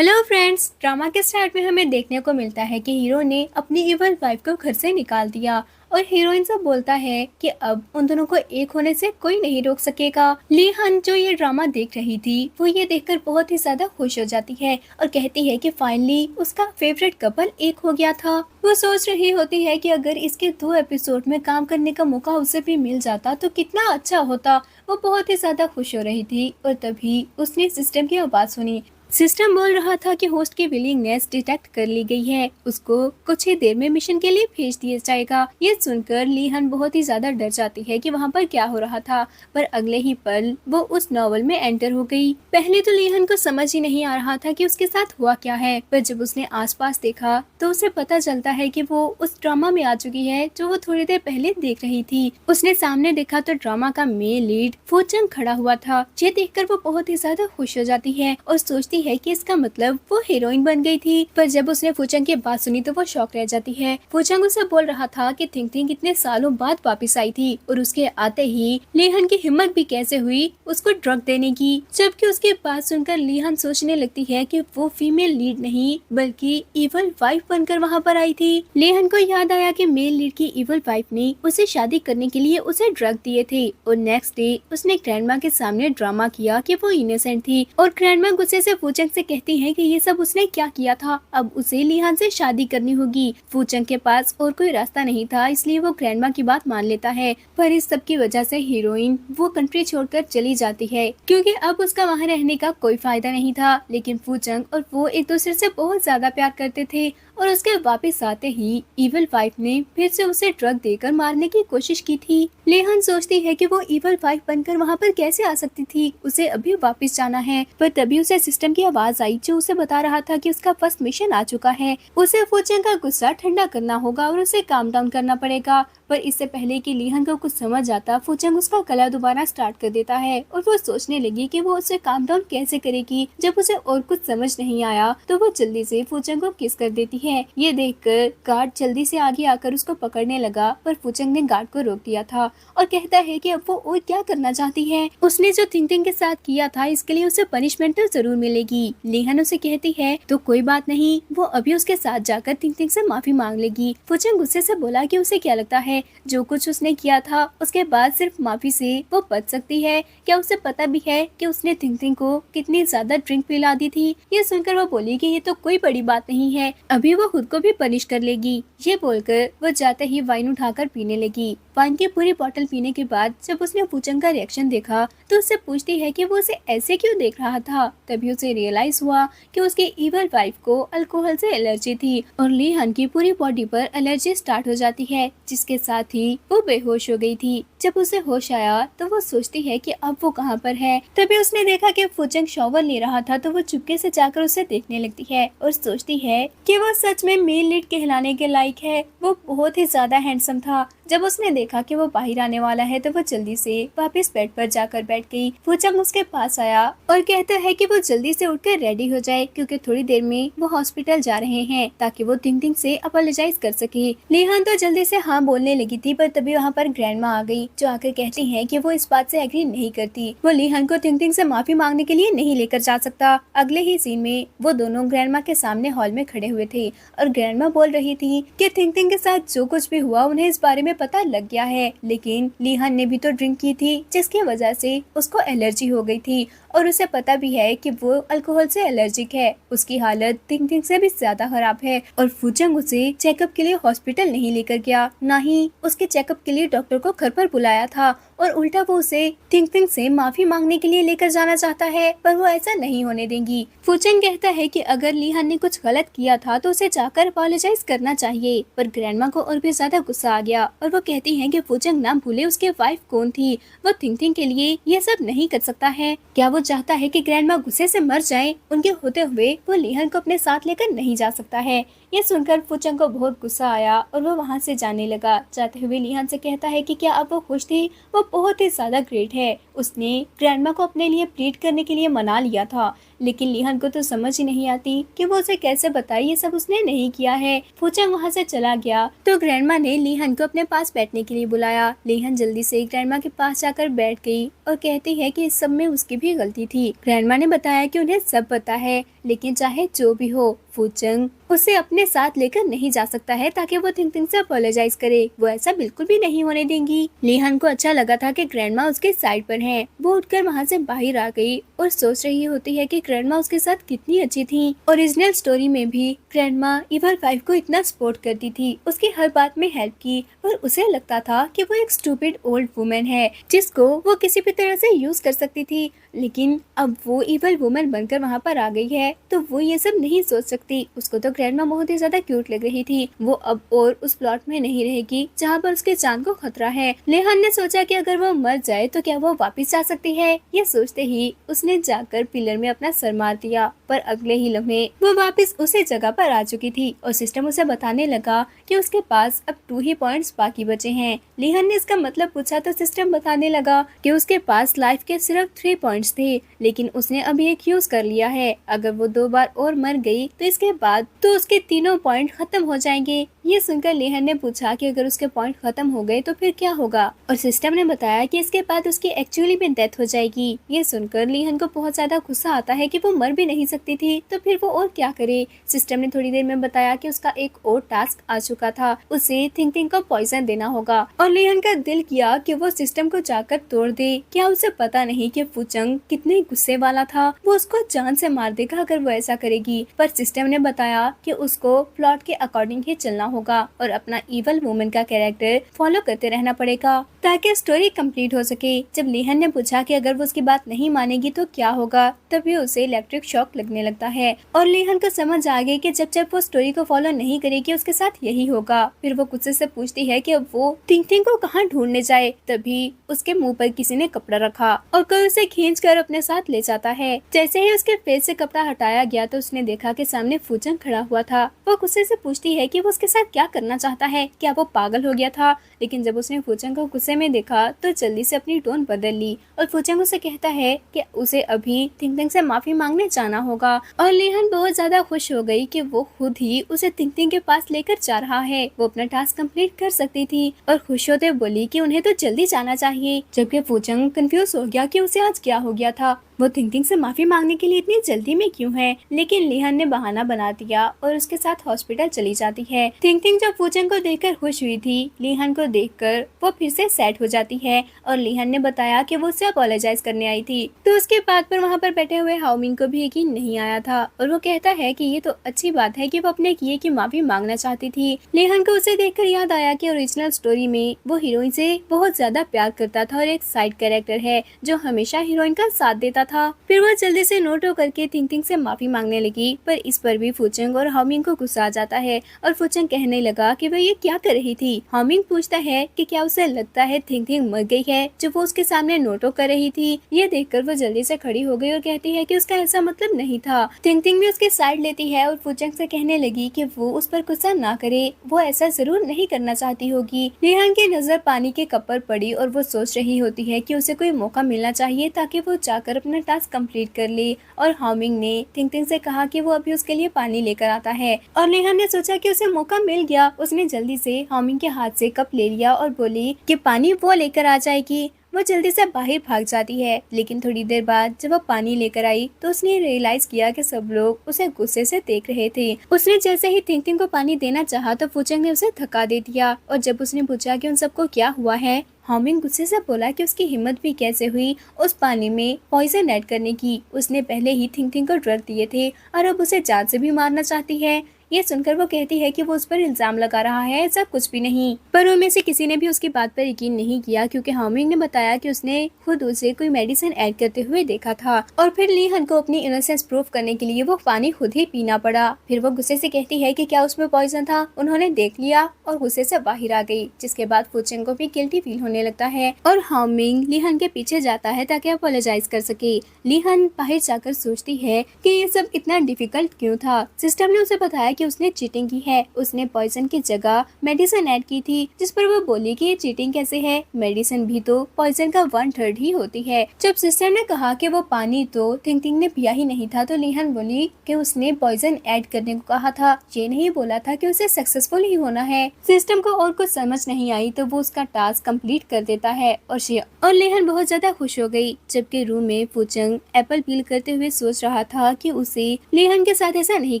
Hello friends, drama के start में हमें देखने को मिलता है कि हीरो ने अपनी इवल वाइफ को घर से निकाल दिया और हीरोइन से बोलता है कि अब उन दोनों को एक होने से कोई नहीं रोक सकेगा। ली हन जो ये ड्रामा देख रही थी वो ये देखकर बहुत ही ज्यादा खुश हो जाती है और कहती है कि फाइनली उसका फेवरेट कपल एक हो गया था। वो सोच रही होती है कि अगर इसके 2 एपिसोड में काम करने का मौका उसे भी मिल जाता तो कितना अच्छा होता। वो बहुत ही ज्यादा खुश हो रही थी और तभी उसने सिस्टम की आवाज सुनी। सिस्टम बोल रहा था कि होस्ट की विलिंगनेस डिटेक्ट कर ली गई है, उसको कुछ ही देर में मिशन के लिए भेज दिया जाएगा। ये सुनकर ली हन बहुत ही ज्यादा डर जाती है कि वहाँ पर क्या हो रहा था, पर अगले ही पल वो उस नॉवल में एंटर हो गई। पहले तो ली हन को समझ ही नहीं आ रहा था कि उसके साथ हुआ क्या है, पर जब उसने आसपास देखा तो उसे पता चलता है कि वो उस ड्रामा में आ चुकी है जो वो थोड़ी देर पहले देख रही थी। उसने सामने देखा तो ड्रामा का मेन लीड फूचंग खड़ा हुआ था। ये देखकर वो बहुत ही ज्यादा खुश हो जाती है और सोचती है कि इसका मतलब वो हीरोइन बन गई थी। पर जब उसने फूचंग की बात सुनी तो वो शॉक रह जाती है। फूचंग उसे बोल रहा था कि थिंग थिंग इतने सालों बाद वापस आई थी और उसके आते ही लीहन की हिम्मत भी कैसे हुई उसको ड्रग देने की। जबकि उसकी बात सुनकर लीहन सोचने लगती है कि वो फीमेल लीड नहीं बल्कि इवल वाइफ बनकर वहाँ पर आई थी। लीहन को याद आया कि मेल लीड की इवल वाइफ ने उसे शादी करने के लिए उसे ड्रग दिए थे और नेक्स्ट डे उसने ग्रैंडमा के सामने ड्रामा किया कि वो इनोसेंट थी और ग्रैंडमा गुस्से से फूचंग से कहती है कि ये सब उसने क्या किया था, अब उसे लीहान से शादी करनी होगी। फूचंग के पास और कोई रास्ता नहीं था, इसलिए वो ग्रैंडमा की बात मान लेता है। पर इस सब की वजह से हीरोइन वो कंट्री छोड़कर चली जाती है क्योंकि अब उसका वहाँ रहने का कोई फायदा नहीं था। लेकिन फूचंग और वो एक दूसरे से बहुत ज्यादा प्यार करते थे और उसके वापस आते ही इवल वाइफ ने फिर से उसे ड्रग देकर मारने की कोशिश की थी। लेहन सोचती है कि वो इवल वाइफ बनकर वहाँ पर कैसे आ सकती थी, उसे अभी वापस जाना है। पर तभी उसे सिस्टम की आवाज आई जो उसे बता रहा था कि उसका फर्स्ट मिशन आ चुका है। उसे फूचंग का गुस्सा ठंडा करना होगा और उसे काम डाउन करना पड़ेगा। पर इससे पहले कि लीहन को कुछ समझ आता, फूचंग उसका गला दोबारा स्टार्ट कर देता है और वो सोचने लगी कि वो उसे काम डाउन कैसे करेगी। जब उसे और कुछ समझ नहीं आया तो वो जल्दी से फूचंग को किस कर देती है। ये देखकर गार्ड जल्दी से आगे आकर उसको पकड़ने लगा, पर फूचंग ने गार्ड को रोक दिया था और कहता है कि अब वो और क्या करना चाहती है। उसने जो थिंग थिंग के साथ किया था इसके लिए उसे पनिशमेंट तो जरूर मिलेगी। लीहन उसे कहती है तो कोई बात नहीं, वो अभी उसके साथ जाकर थिंग थिंग से माफी मांग लेगी। फूचंग गुस्से से बोला कि उसे क्या लगता है जो कुछ उसने किया था उसके बाद सिर्फ माफी से वो बच सकती है? क्या उसे पता भी है कि उसने थिंग थिंग को कितनी ज्यादा ड्रिंक पिला दी थी? ये सुनकर वो बोली कि ये तो कोई बड़ी बात नहीं है, अभी वो खुद को भी पनिश कर लेगी। ये बोलकर वो जाते ही वाइन उठाकर पीने लगी। वाइन की पूरी बोतल पीने के बाद जब उसने फूचंग का रिएक्शन देखा तो उससे पूछती है कि वो उसे ऐसे क्यों देख रहा था। तभी उसे रियलाइज हुआ कि उसकी इवल वाइफ को अल्कोहल से एलर्जी थी और लीहन की पूरी बॉडी पर एलर्जी स्टार्ट हो जाती है, जिसके साथ ही वो बेहोश हो गई थी। जब उसे होश आया तो वो सोचती है कि अब वो कहाँ पर है। तभी उसने देखा कि फूचंग शॉवर ले रहा था तो वो चुपके से जाकर उसे देखने लगती है और सोचती है कि वो सच में मेल लीड कहलाने के लायक है। वो बहुत ही ज्यादा हैंडसम था। जब उसने देखा कि वो बाहर आने वाला है तो वो जल्दी से वापस बेड पर जाकर बैठ गई। फूचंग उसके पास आया और कहता है कि वो जल्दी से उठकर रेडी हो जाए क्योंकि थोड़ी देर में वो हॉस्पिटल जा रहे हैं ताकि वो थिंग थिंग से अपोलोजाइज कर सके। लीहन तो जल्दी से हाँ बोलने लगी थी, पर तभी वहाँ पर ग्रैंडमा आ गई जो आकर कहती है कि वो इस बात से एग्री नहीं करती। वो लीहन को थिंग थिंग से माफी मांगने के लिए नहीं लेकर जा सकता। अगले ही सीन में वो दोनों ग्रैंडमा के सामने हॉल में खड़े हुए थे और ग्रैंडमा बोल रही थी कि थिंग थिंग के साथ जो कुछ भी हुआ उन्हें इस बारे में पता लग गया है, लेकिन लीहन ने भी तो ड्रिंक की थी जिसकी वजह से उसको एलर्जी हो गई थी और उसे पता भी है कि वो अल्कोहल से एलर्जिक है। उसकी हालत थिंग थिंग से भी ज्यादा खराब है और फूचंग उसे चेकअप के लिए हॉस्पिटल नहीं लेकर गया, ना ही उसके चेकअप के लिए डॉक्टर को घर पर बुलाया था और उल्टा वो उसे थिंग थिंग से माफी मांगने के लिए लेकर जाना चाहता है, पर वो ऐसा नहीं होने देंगी। फूचंग कहता है कि अगर लीहन ने कुछ गलत किया था तो उसे जाकर अपोलोजाइज करना चाहिए, पर ग्रैंडमा को और भी ज्यादा गुस्सा आ गया और वो कहती है कि फूचंग ना भूले उसके वाइफ कौन थी। वो थिंग थिंग के लिए ये सब नहीं कर सकता है। क्या वो चाहता है कि ग्रैंडमा गुस्से से मर जाए? उनके होते हुए वो लीहन को अपने साथ लेकर नहीं जा सकता है। ये सुनकर फूचंग को बहुत गुस्सा आया और वो वहाँ से जाने लगा। जाते हुए लीहन से कहता है कि क्या अब वो खुश थी? वो बहुत ही ज्यादा ग्रेट है। उसने ग्रैंडमा को अपने लिए प्लीड करने के लिए मना लिया था, लेकिन लीहन को तो समझ ही नहीं आती कि वो उसे कैसे बताए ये सब उसने नहीं किया है। फूचंग वहाँ से चला गया तो ग्रैंडमा ने लीहन को अपने पास बैठने के लिए बुलाया। लीहन जल्दी से ग्रैंडमा के पास जाकर बैठ गई और कहती है कि इस सब में उसकी भी गलती थी। ग्रैंडमा ने बताया कि उन्हें सब पता है, लेकिन चाहे जो भी हो फूचंग उसे अपने साथ लेकर नहीं जा सकता है ताकि वो थिंग से अपोलोजाइज करे। वो ऐसा बिल्कुल भी नहीं होने देंगी। लीहन को अच्छा लगा था कि ग्रैंडमा उसके साइड पर है। वो उठकर वहाँ से बाहर आ गई और सोच रही होती है कि ग्रैंडमा उसके साथ कितनी अच्छी थी। ओरिजिनल स्टोरी में भी ग्रैंडमा ईवल वाइफ को इतना सपोर्ट करती थी, उसकी हर बात में हेल्प की, पर उसे लगता था कि वो एक स्टूपिड ओल्ड वुमेन है जिसको वो किसी भी तरह से यूज कर सकती थी। लेकिन अब वो ईवल वुमेन बनकर वहाँ पर आ गई है तो वो ये सब नहीं सोच सकती। उसको तो ग्रैंडमा बहुत ही ज्यादा क्यूट लग रही थी। वो अब और उस प्लॉट में नहीं रहेगी जहाँ पर उसके जान को खतरा है। लेहन ने सोचा कि अगर वो मर जाए तो क्या वो वापस जा सकती है। ये सोचते ही उसने जाकर पिलर में अपना सर मार दिया, पर अगले ही लम्हे वो वापस उसी जगह पर आ चुकी थी और सिस्टम उसे बताने लगा कि उसके पास अब 2 ही पॉइंट्स बाकी बचे हैं। लेहन ने इसका मतलब पूछा तो सिस्टम बताने लगा कि उसके पास लाइफ के सिर्फ 3 पॉइंट्स थे, लेकिन उसने अभी एक यूज कर लिया है। अगर वो 2 बार और मर गई तो इसके बाद तो उसके तीनों पॉइंट खत्म हो जाएंगे। ये सुनकर लेहन ने पूछा कि अगर उसके पॉइंट खत्म हो गए तो फिर क्या होगा, और सिस्टम ने बताया कि इसके बाद उसकी एक्चुअली में डेथ हो जाएगी। ये सुनकर लेहन को बहुत ज्यादा गुस्सा आता है कि वो मर भी नहीं सकती थी तो फिर वो और क्या करे। सिस्टम ने थोड़ी देर में बताया कि उसका एक और टास्क आ चुका था, उसे थिंग को पॉइजन देना होगा। और लेहन का दिल किया कि वो सिस्टम को जाकर तोड़ दे। क्या उसे पता नहीं कि फूचंग कितने गुस्से वाला था, वो उसको जान से मार देगा अगर वो ऐसा करेगी। पर सिस्टम ने बताया कि उसको प्लॉट के अकॉर्डिंग ही चलना होगा और अपना इवल वुमन का कैरेक्टर फॉलो करते रहना पड़ेगा ताकि स्टोरी कंप्लीट हो सके। जब लेहन ने पूछा कि अगर वो उसकी बात नहीं मानेगी तो क्या होगा, तभी उसे इलेक्ट्रिक शॉक लगने लगता है और लेहन को समझ आ गई कि जब वो स्टोरी को फॉलो नहीं करेगी उसके साथ यही होगा। फिर वो गुस्से से पूछती है कि अब वो थिंग को कहाँ ढूंढने जाए। तभी उसके मुंह पर किसी ने कपड़ा रखा और कोई उसे खींच कर अपने साथ ले जाता है। जैसे ही उसके फेस से कपड़ा हटाया गया तो उसने देखा कि सामने फूचंग खड़ा हुआ था। वो गुस्से से पूछती है कि वो उसके साथ क्या करना चाहता है, क्या वो पागल हो गया था। लेकिन जब उसने फूचंग को गुस्से में देखा तो जल्दी से अपनी टोन बदल ली और फूचंग उसे कहता है कि उसे अभी थिंग से माफी मांगने जाना होगा। और लेहन बहुत ज्यादा खुश हो गई कि वो खुद ही उसे थिंग के पास लेकर जा रहा है। वो अपना टास्क कंप्लीट कर सकती थी और खुश होते बोली कि उन्हें तो जल्दी जाना चाहिए। जबकि फूचंग कंफ्यूज हो गया कि उसे आज क्या हो गया था, वो थिंग से माफी मांगने के लिए इतनी जल्दी में क्यों है। लेकिन लेहन ने बहाना बना दिया और उसके साथ हॉस्पिटल चली जाती है। थिंग जब फूचंग को देखकर खुश हुई थी, लेहन को देखकर वो फिर से सैड हो जाती है और लेहन ने बताया कि वो उसे अपोलोजाइज करने आई थी। तो उसके बाद पर वहाँ पर बैठे हुए हाओमिंग को भी यकीन नहीं आया था और वो कहता है कि ये तो अच्छी बात है कि वो अपने किए की माफी मांगना चाहती थी। लेहन को उसे देखकर याद आया कि ओरिजिनल स्टोरी में वो हीरोइन से बहुत ज्यादा प्यार करता था और एक साइड कैरेक्टर है जो हमेशा हीरोइन का साथ देता था। फिर वह जल्दी से नोट करके थिंग से माफी मांगने लगी, पर इस पर भी फूचंग और हाओमिंग को गुस्सा आ जाता है और फूचंग कहने लगा कि वह ये क्या कर रही थी। हाओमिंग पूछता है कि क्या उसे लगता है थिंग मर गई है जो वो उसके सामने नोटो कर रही थी। ये देखकर वो जल्दी से खड़ी हो गई और कहती है कि उसका ऐसा मतलब नहीं था। थिंग भी उसकी साइड लेती है और फूचंग से कहने लगी कि वो उस पर गुस्सा ना करे, वो ऐसा जरूर नहीं करना चाहती होगी। लेहन की नजर पानी के कप पर पड़ी और वो सोच रही होती है कि उसे कोई मौका मिलना चाहिए ताकि वो जाकर अपना टास्क कंप्लीट कर ले। और हाओमिंग ने थिंग से कहा कि वो अभी उसके लिए पानी लेकर आता है और लेहन ने सोचा कि उसे मौका मिल गया। उसने जल्दी से हाओमिंग के हाथ से कप ले लिया और बोली कि पानी वो लेकर आ जाएगी। वो जल्दी से बाहर भाग जाती है, लेकिन थोड़ी देर बाद जब वो पानी लेकर आई तो उसने रियलाइज किया कि सब लोग उसे गुस्से से देख रहे थे। उसने जैसे ही थिंग को पानी देना चाहा तो फूचंग ने उसे थका दे दिया और जब उसने पूछा कि उन सबको क्या हुआ है, हाओमिंग गुस्से से बोला कि उसकी हिम्मत भी कैसे हुई उस पानी में पॉइजन ऐड करने की। उसने पहले ही थिंग को ड्रग दिए थे और अब उसे जान से भी मारना चाहती है। ये सुनकर वो कहती है कि वो उस पर इल्जाम लगा रहा है, ऐसा कुछ भी नहीं। पर उनमें से किसी ने भी उसकी बात पर यकीन नहीं किया क्योंकि हाओमिंग ने बताया कि उसने खुद उसे कोई मेडिसिन ऐड करते हुए देखा था और फिर लेहन को अपनी इनोसेंस प्रूफ करने के लिए वो पानी खुद ही पीना पड़ा। फिर वो गुस्से से कहती है कि क्या उसमें पॉइजन था। उन्होंने देख लिया और गुस्से से बाहर आ गई, जिसके बाद फूचंग को भी गिल्टी फील होने लगता है और हाओमिंग लेहन के पीछे जाता है ताकि अपोलोजाइज कर सके। लेहन बाहर जाकर सोचती है कि ये सब इतना डिफिकल्ट क्यों था। सिस्टम ने उसे बताया कि उसने चीटिंग की है, उसने पॉइजन की जगह मेडिसिन ऐड की थी, जिस पर वो बोली कि ये चीटिंग कैसे है, मेडिसिन भी तो पॉइजन का 1/3 ही होती है। जब सिस्टर ने कहा कि वो पानी तो थिंग ने पिया ही नहीं था, तो लिहान बोली कि उसने पॉइजन ऐड करने को कहा था, ये नहीं बोला था कि उसे सक्सेसफुल ही होना है। सिस्टम को और कुछ समझ नहीं आई तो वो उसका टास्क कंप्लीट कर देता है और लिहान बहुत ज्यादा खुश हो गई। जबकि रूम में फूचंग एप्पल पील करते हुए सोच रहा था कि उसे लिहान के साथ ऐसा नहीं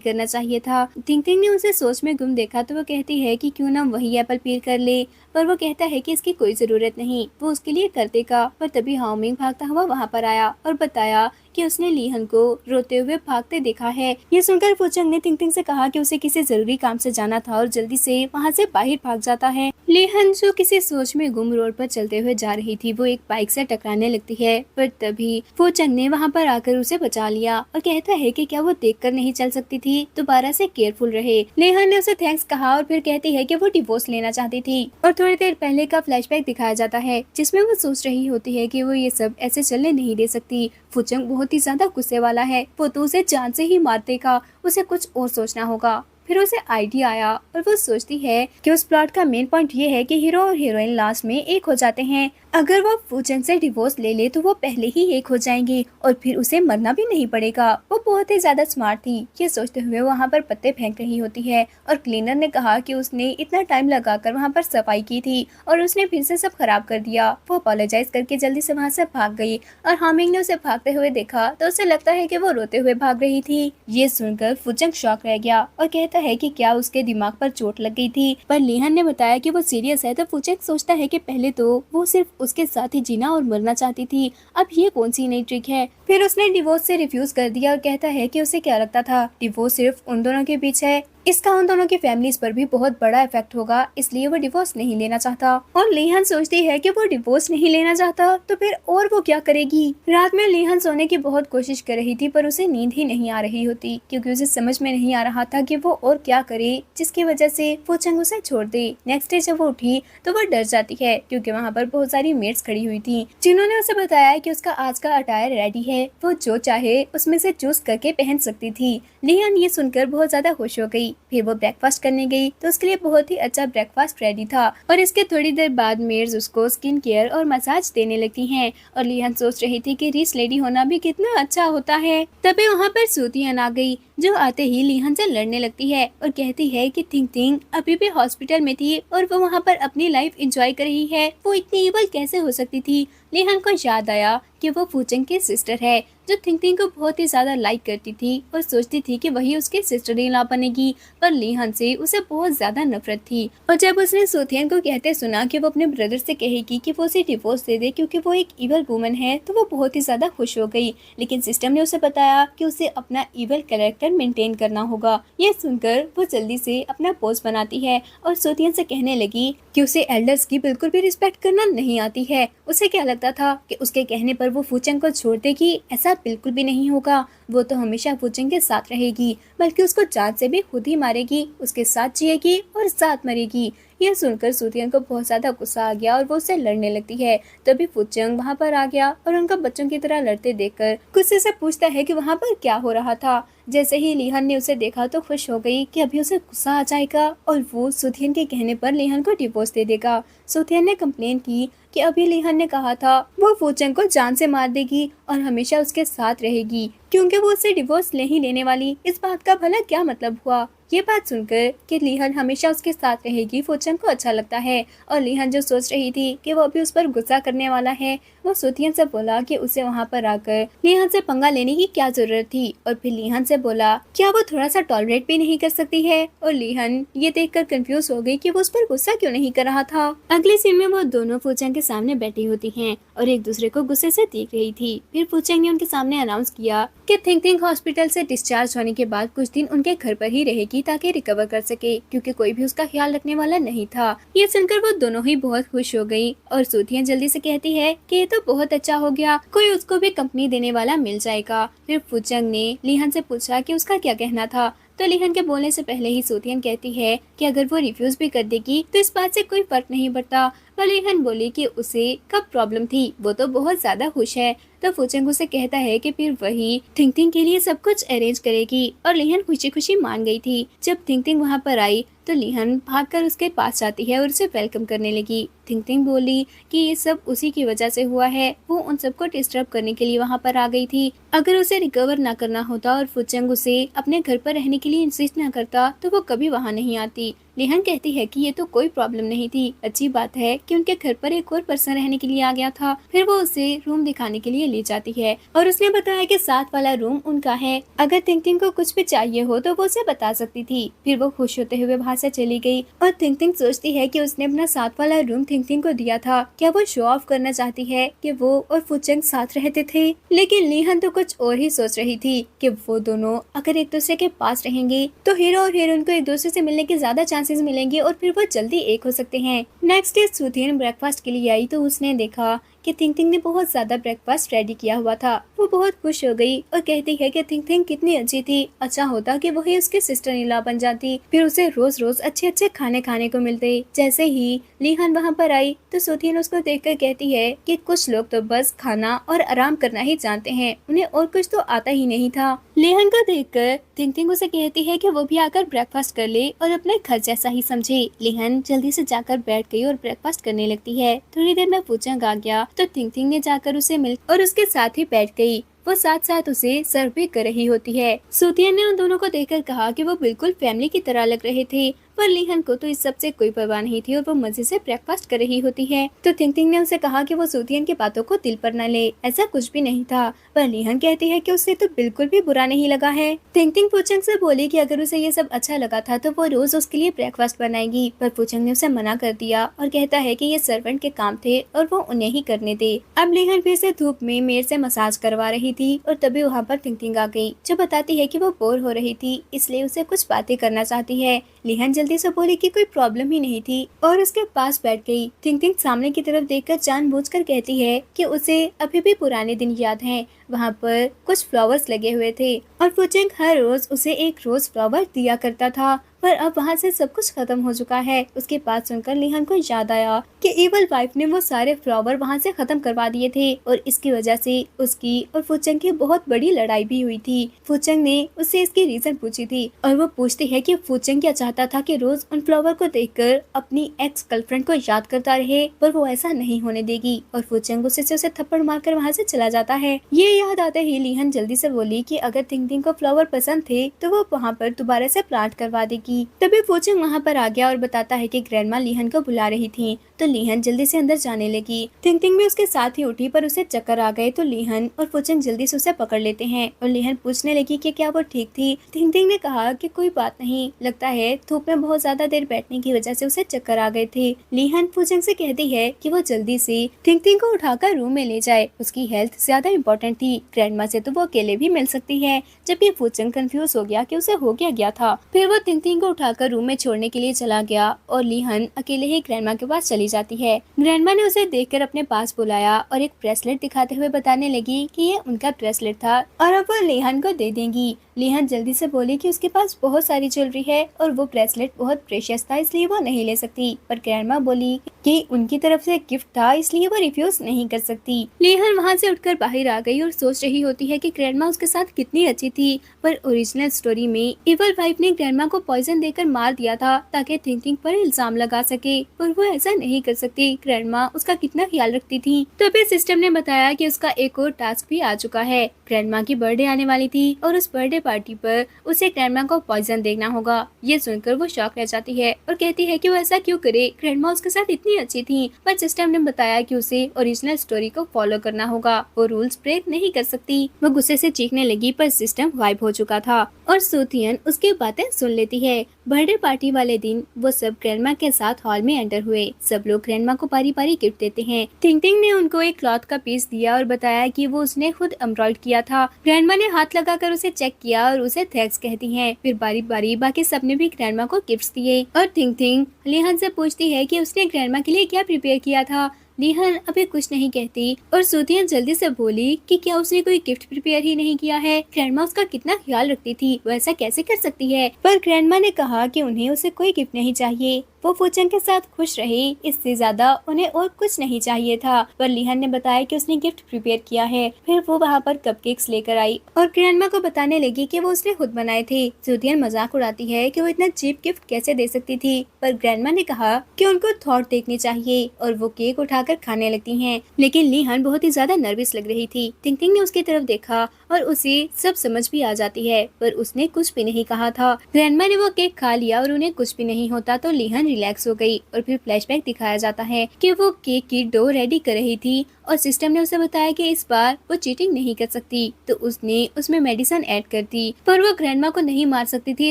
करना चाहिए था। थिंग ने उसे सोच में गुम देखा तो वो कहती है कि क्यों ना वही एप्पल पील कर ले, पर वो कहता है कि इसकी कोई जरूरत नहीं, वो उसके लिए कर देगा। पर तभी हाओमिंग भागता हुआ वहाँ पर आया और बताया कि उसने लिहन को रोते हुए भागते देखा है। ये सुनकर फूचंग ने थिंग से कहा कि उसे किसी जरूरी काम से जाना था और जल्दी से वहाँ से बाहर भाग जाता है। लिहन जो किसी सोच में गुम रोड पर चलते हुए जा रही थी, वो एक बाइक से टकराने लगती है, पर तभी फूचंग ने वहाँ पर आकर उसे बचा लिया और कहता है कि क्या वो देखकर नहीं चल सकती थी, दोबारा से केयरफुल रहे। लिहन ने उसे थैंक्स कहा और फिर कहती है कि वो डिवोर्स लेना चाहती थी। और थोड़ी देर पहले का फ्लैशबैक दिखाया जाता है, जिसमें वो सोच रही होती है कि वो ये सब ऐसे चलने नहीं दे सकती। फूचंग बहुत ही ज्यादा गुस्से वाला है, वो तो उसे जान से ही मार देगा, उसे कुछ और सोचना होगा। फिर उसे आइडिया आया और वो सोचती है कि उस प्लॉट का मेन पॉइंट ये है कि हीरो और हीरोइन लास्ट में एक हो जाते हैं। अगर वो फूचंग से डिवोर्स ले ले तो वो पहले ही एक हो जाएंगे और फिर उसे मरना भी नहीं पड़ेगा। वो बहुत ही ज्यादा स्मार्ट थी। ये सोचते हुए वहाँ पर पत्ते फेंक रही होती है और क्लीनर ने कहा कि उसने इतना टाइम लगाकर वहाँ पर सफाई की थी और उसने फिर से सब खराब कर दिया। वो अपोलोजाइज करके जल्दी से वहाँ से भाग गई और हामिंग ने उसे भागते हुए देखा तो उसे लगता है कि वो रोते हुए भाग रही थी। ये सुनकर फूचंग शॉक रह गया और कहता है कि क्या उसके दिमाग पर चोट लग गई थी, पर लिहान ने बताया कि वो सीरियस है। तो फूचंग सोचता है कि पहले तो वो सिर्फ उसके साथ ही जीना और मरना चाहती थी, अब ये कौन सी नई ट्रिक है। फिर उसने डिवोर्स से रिफ्यूज कर दिया और कहता है कि उसे क्या लगता था डिवोर्स सिर्फ उन दोनों के बीच है, इसका उन दोनों की फैमिलीज पर भी बहुत बड़ा इफेक्ट होगा, इसलिए वो डिवोर्स नहीं लेना चाहता। और लिहान सोचती है कि वो डिवोर्स नहीं लेना चाहता तो फिर और वो क्या करेगी। रात में लिहान सोने की बहुत कोशिश कर रही थी, पर उसे नींद ही नहीं आ रही होती, क्योंकि उसे समझ में नहीं आ रहा था कि वो और क्या करे जिसकी वजह से फूचंग उसे छोड़ दे। नेक्स्ट डे जब वो उठी तो वो डर जाती है, क्योंकि वहाँ पर बहुत सारी मेड्स खड़ी हुई थी, जिन्होंने उसे बताया कि उसका आज का अटायर रेडी है, वो जो चाहे उसमें से चूज करके पहन सकती थी। लिहान ये सुनकर बहुत ज्यादा खुश हो गई। फिर वो ब्रेकफास्ट करने गई तो उसके लिए बहुत ही अच्छा ब्रेकफास्ट रेडी था और इसके थोड़ी देर बाद मेड्स उसको स्किन केयर और मसाज देने लगती हैं। और लिहान सोच रही थी कि रिच लेडी होना भी कितना अच्छा होता है। तभी वहाँ पर सूतियान आ गई, जो आते ही लिहान से लड़ने लगती है और कहती है कि थिंग अभी भी हॉस्पिटल में थी और वो वहाँ पर अपनी लाइफ एंजॉय कर रही है, वो इतनी इवल कैसे हो सकती थी। लिहान को याद आया कि वो फूचंग की सिस्टर है, जो थिंग को बहुत ही ज्यादा लाइक करती थी और सोचती थी कि वही उसकी सिस्टर इन लॉ बनेगी, पर लिहान से उसे बहुत ज्यादा नफरत थी। और जब उसने सूथियन को कहते सुना कि वो अपने ब्रदर से कहेगी कि वो उसे डिवोर्स दे दे क्योंकि वो एक इवल वुमन है, तो वो बहुत ही ज्यादा खुश हो गई। लेकिन सिस्टम ने उसे बताया कि उसे अपना इवल कैरेक्टर मेंटेन करना होगा। ये सुनकर वो जल्दी से अपना पोज बनाती है और सूथियन से कहने लगी कि उसे एल्डर्स की बिल्कुल भी रिस्पेक्ट करना नहीं आती है। उसे क्या लगता था कि उसके कहने पर वो फूचंग को छोड़ देगी, ऐसा बिल्कुल भी नहीं होगा। वो तो हमेशा फूचंग के साथ रहेगी, बल्कि उसको जान से भी खुद ही मारेगी, उसके साथ जिएगी और साथ मरेगी। यह सुनकर सूतियन को बहुत ज्यादा गुस्सा आ गया और वो उससे लड़ने लगती है। तभी फूचंग वहाँ पर आ गया और उनका बच्चों की तरह लड़ते देखकर गुस्से से पूछता है कि वहाँ पर क्या हो रहा था। जैसे ही लिहान ने उसे देखा तो खुश हो गई कि अभी उसे गुस्सा आ जाएगा और वो सूथियन के कहने पर लिहान को डिवोर्स दे देगा। सूथियन ने कंप्लेन की कि अभी लिहान ने कहा था वो फूचंग को जान से मार देगी और हमेशा उसके साथ रहेगी, क्योंकि वो उसे डिवोर्स नहीं लेने वाली। इस बात का भला क्या मतलब हुआ। ये बात सुनकर कि लिहान हमेशा उसके साथ रहेगी फूचंग को अच्छा लगता है, और लिहान जो सोच रही थी कि वो अभी उस पर गुस्सा करने वाला है, वो सूथियन से बोला कि उसे वहाँ पर आकर लिहान से पंगा लेने की क्या जरूरत थी। और फिर लिहान से बोला क्या वो थोड़ा सा टॉलरेट भी नहीं कर सकती है। और लिहान ये देखकर कंफ्यूज हो गई कि वो उस पर गुस्सा क्यों नहीं कर रहा था। अगले सीन में वो दोनों फूचंग के सामने बैठी होती हैं और एक दूसरे को गुस्से से देख रही थी। फिर फूचंग ने उनके सामने अनाउंस किया कि थिंग हॉस्पिटल से डिस्चार्ज होने के बाद कुछ दिन उनके घर पर ही रहेगी ताकि रिकवर कर सके, क्योंकि कोई भी उसका ख्याल रखने वाला नहीं था। ये सुनकर वो दोनों ही बहुत खुश हो गई और सूथियां जल्दी से कहती है कि ये तो बहुत अच्छा हो गया, कोई उसको भी कंपनी देने वाला मिल जाएगा। फिर फूचंग ने लिहान से पूछा कि उसका क्या कहना था, तो लिहन के बोलने से पहले ही सूथियन कहती है कि अगर वो रिफ्यूज भी कर देगी तो इस बात से कोई फर्क नहीं पड़ता। पर लिहन बोली कि उसे कब प्रॉब्लम थी, वो तो बहुत ज्यादा खुश है। तो फूचेंग उसे कहता है कि फिर वही थिंग थिंग के लिए सब कुछ अरेंज करेगी और लिहन खुशी खुशी मान गई थी। जब थिंग थिंग वहाँ पर आई तो लिहन भागकर उसके पास जाती है और उसे वेलकम करने लगी। थिंग थिंग बोली कि ये सब उसी की वजह से हुआ है, वो उन सबको डिस्टर्ब करने के लिए वहाँ पर आ गई थी। अगर उसे रिकवर ना करना होता और फूचेंग उसे अपने घर पर रहने के लिए इंसिस्ट ना करता तो वो कभी वहाँ नहीं आती। लिहन कहती है कि ये तो कोई प्रॉब्लम नहीं थी, अच्छी बात है कि उनके घर पर एक और पर्सन रहने के लिए आ गया था। फिर वो उसे रूम दिखाने के लिए ले जाती है और उसने बताया कि साथ वाला रूम उनका है, अगर थिंग थिंग को कुछ भी चाहिए हो तो वो उसे बता सकती थी। फिर वो खुश होते हुए वहाँ से चली गई और थिंग थिंग सोचती है कि उसने अपना साथ वाला रूम थिंग थिंग को दिया था, क्या वो शो ऑफ करना चाहती है कि वो और फूचेंग साथ रहते थे। लेकिन लिहन तो कुछ और ही सोच रही थी कि वो दोनों अगर एक दूसरे के पास रहेंगे तो हीरो और हीरोइन को एक दूसरे से मिलने के ज्यादा चांसेस मिलेंगे और फिर वो जल्दी एक हो सकते हैं। नेक्स्ट डे सूथियन ब्रेकफास्ट के लिए आई तो उसने देखा कि थिंग थिंग ने बहुत ज्यादा ब्रेकफास्ट रेडी किया हुआ था। वो बहुत खुश हो गई और कहती है कि थिंग थिंग कितनी अच्छी थी, अच्छा होता कि वही उसकी सिस्टर इन लॉ बन जाती, फिर उसे रोज रोज अच्छे अच्छे खाने खाने को मिलते। जैसे ही लिहान वहाँ पर आई तो सूथियन उसको देखकर कहती है कि कुछ लोग तो बस खाना और आराम करना ही जानते हैं, उन्हें और कुछ तो आता ही नहीं था। लिहान को देखकर थिंग थिंग उसे कहती है कि वो भी आकर ब्रेकफास्ट कर ले और अपने घर जैसा ही समझे। लिहान जल्दी से जाकर बैठ गई और ब्रेकफास्ट करने लगती है। थोड़ी देर में फूचेंग आ गया तो थिंग थिंग ने जाकर उसे मिल और उसके साथ ही बैठ गई। वो साथ साथ उसे सर्व भी कर रही होती है। सूथियन ने उन दोनों को देखकर कहा कि वो बिल्कुल फैमिली की तरह लग रहे थे, पर लिहन को तो इस सब से कोई परवाह नहीं थी और वो मजे से ब्रेकफास्ट कर रही होती है। तो थिंग थिंग ने उसे कहा कि वो सूथियन की बातों को दिल पर न ले, ऐसा कुछ भी नहीं था। पर लिहन कहती है कि उसे तो बिल्कुल भी बुरा नहीं लगा है। थिंग थिंग फूचेंग से बोली कि अगर उसे ये सब अच्छा लगा था तो वो रोज उसके लिए ब्रेकफास्ट बनाएगी, पर फूचेंग ने उसे मना कर दिया और कहता है कि ये सर्वेंट के काम थे और वो उन्हें ही करने दे। अब लिहन फिर से धूप में मेयर से मसाज करवा रही थी और तभी वहाँ पर थिंग थिंग आ गई, जो बताती है कि वो बोर हो रही थी इसलिए उसे कुछ बातें करना चाहती है। लिहन जल्दी से बोली कि कोई प्रॉब्लम ही नहीं थी और उसके पास बैठ गई। थिंग थिंग सामने की तरफ देखकर जानबूझकर कहती है कि उसे अभी भी पुराने दिन याद हैं, वहाँ पर कुछ फ्लावर्स लगे हुए थे और फूचेंग हर रोज उसे एक रोज फ्लावर दिया करता था, पर अब वहाँ से सब कुछ खत्म हो चुका है। उसके बात सुनकर लिहन को याद आया कि इवल वाइफ ने वो सारे फ्लावर वहाँ से खत्म करवा दिए थे और इसकी वजह से उसकी और फूचेंग की बहुत बड़ी लड़ाई भी हुई थी। फूचेंग ने उससे इसकी रीजन पूछी थी और वो पूछती है कि फूचेंग क्या चाहता था कि रोज उन फ्लावर को देखकर अपनी एक्स गर्लफ्रेंड को याद करता रहे, पर वो ऐसा नहीं होने देगी और फूचेंग गुस्से से उसे थप्पड़ मारकर वहाँ से चला जाता है। ये याद आते ही लिहन जल्दी से बोली कि अगर थिंग थिंग को फ्लावर पसंद थे तो वो वहाँ पर दोबारा से प्लांट करवा देगी। तभी फूचेंग वहाँ पर आ गया और बताता है कि ग्रैंडमा लिहन को बुला रही थी, तो लिहन जल्दी से अंदर जाने लगी। थिंग थिंग भी उसके साथ ही उठी पर उसे चक्कर आ गए तो लिहन और फूचेंग जल्दी से उसे पकड़ लेते हैं और लिहन पूछने लगी कि क्या वो ठीक थी। थिंग थिंग ने कहा कि कोई बात नहीं, लगता है धूप में बहुत ज्यादा देर बैठने की वजह से उसे चक्कर आ गए थे। लिहन फूचेंग से कहती है कि वो जल्दी से थिंग थिंग को उठाकर रूम में ले जाए, उसकी हेल्थ ज्यादा इम्पोर्टेंट थी, ग्रैंडमा से तो वो अकेले भी मिल सकती है। जबकि फूचेंग कंफ्यूज हो गया कि उसे हो गया था। फिर वो थिंग थिंग को उठाकर रूम में छोड़ने के लिए चला गया और लिहन अकेले ही ग्रैंडमा के पास चली जाती है। ग्रैंडमा ने उसे देखकर अपने पास बुलाया और एक ब्रेसलेट दिखाते हुए बताने लगी कि ये उनका ब्रेसलेट था और अब वो लिहन को दे देंगी। लिहन जल्दी से बोली कि उसके पास बहुत सारी ज्वेलरी है और वो ब्रेसलेट बहुत प्रेशियस था इसलिए वो नहीं ले सकती, पर ग्रैंडमा बोली कि उनकी तरफ से गिफ्ट था इसलिए वो रिफ्यूज नहीं कर सकती। लिहन वहाँ से उठकर बाहर आ गई और सोच रही होती है कि ग्रैंडमा उसके साथ कितनी अच्छी थी, पर ओरिजिनल स्टोरी में इवल वाइफ ने ग्रैंडमा को पॉइजन देकर मार दिया था ताकि थिंग थिंग पर इल्जाम लगा सके, पर वो ऐसा नहीं कर सकती। ग्रैंडमा उसका कितना ख्याल रखती थी। तभी सिस्टम ने बताया कि उसका एक और टास्क भी आ चुका है। ग्रैंडमा की बर्थडे आने वाली थी और उस बर्थडे पार्टी पर उसे ग्रैंडमा को पॉइजन देना होगा। ये सुनकर वो शॉक रह जाती है और कहती है कि वो ऐसा क्यों करे, ग्रैंडमा उसके साथ इतनी अच्छी थी। पर सिस्टम ने बताया कि उसे ओरिजिनल स्टोरी को फॉलो करना होगा, वो रूल्स ब्रेक नहीं कर सकती। वो गुस्से से चीखने लगी पर सिस्टम गायब हो चुका था और सूथियन उसकी बातें सुन लेती है। बर्थडे पार्टी वाले दिन वो सब ग्रैंडमा के साथ हॉल में एंटर हुए। सब लोग ग्रैंडमा को बारी बारी गिफ्ट देते हैं। थिंग थिंग ने उनको एक क्लॉथ का पीस दिया और बताया कि वो उसने खुद एम्ब्रॉयड किया था। ग्रैंडमा ने हाथ लगाकर उसे चेक किया और उसे थैंक्स कहती हैं। फिर बारी बारी बाकी सबने भी ग्रैंडमा को गिफ्ट्स दिए और थिंग थिंग लिहन से पूछती है कि उसने ग्रैंडमा के लिए क्या प्रिपेयर किया था। लीहन अभी कुछ नहीं कहती और सूतियान जल्दी से बोली कि क्या उसने कोई गिफ्ट प्रिपेयर ही नहीं किया है। ग्रैंडमा उसका कितना ख्याल रखती थी, वो ऐसा कैसे कर सकती है। पर ग्रैंडमा ने कहा कि उन्हें उसे कोई गिफ्ट नहीं चाहिए, वो फूचंग के साथ खुश रही, इससे ज्यादा उन्हें और कुछ नहीं चाहिए था। पर लीहन ने बताया कि उसने गिफ्ट प्रिपेयर किया है। फिर वो वहाँ पर कपकेक्स लेकर आई और ग्रैंडमा को बताने लगी कि वो उसने खुद बनाए थे। सूतियान मजाक उड़ाती है कि वो इतना चीप गिफ्ट कैसे दे सकती थी, पर ग्रैंडमा ने कहा कि उनको थॉट देखनी चाहिए और वो केक उठाकर खाने लगती हैं। लेकिन लीहन बहुत ही ज्यादा नर्वस लग रही थी। टिंग टिंग ने उसकी तरफ देखा और उसे सब समझ भी आ जाती है, पर उसने कुछ भी नहीं कहा था। ग्रैंडमा ने वो केक खा लिया और उन्हें कुछ भी नहीं होता तो लीहन रिलैक्स हो गई। और फिर फ्लैशबैक दिखाया जाता है कि वो केक की डो रेडी कर रही थी और सिस्टम ने उसे बताया कि इस बार वो चीटिंग नहीं कर सकती, तो उसने उसमें मेडिसिन ऐड कर दी। पर वो ग्रैंडमा को नहीं मार सकती थी,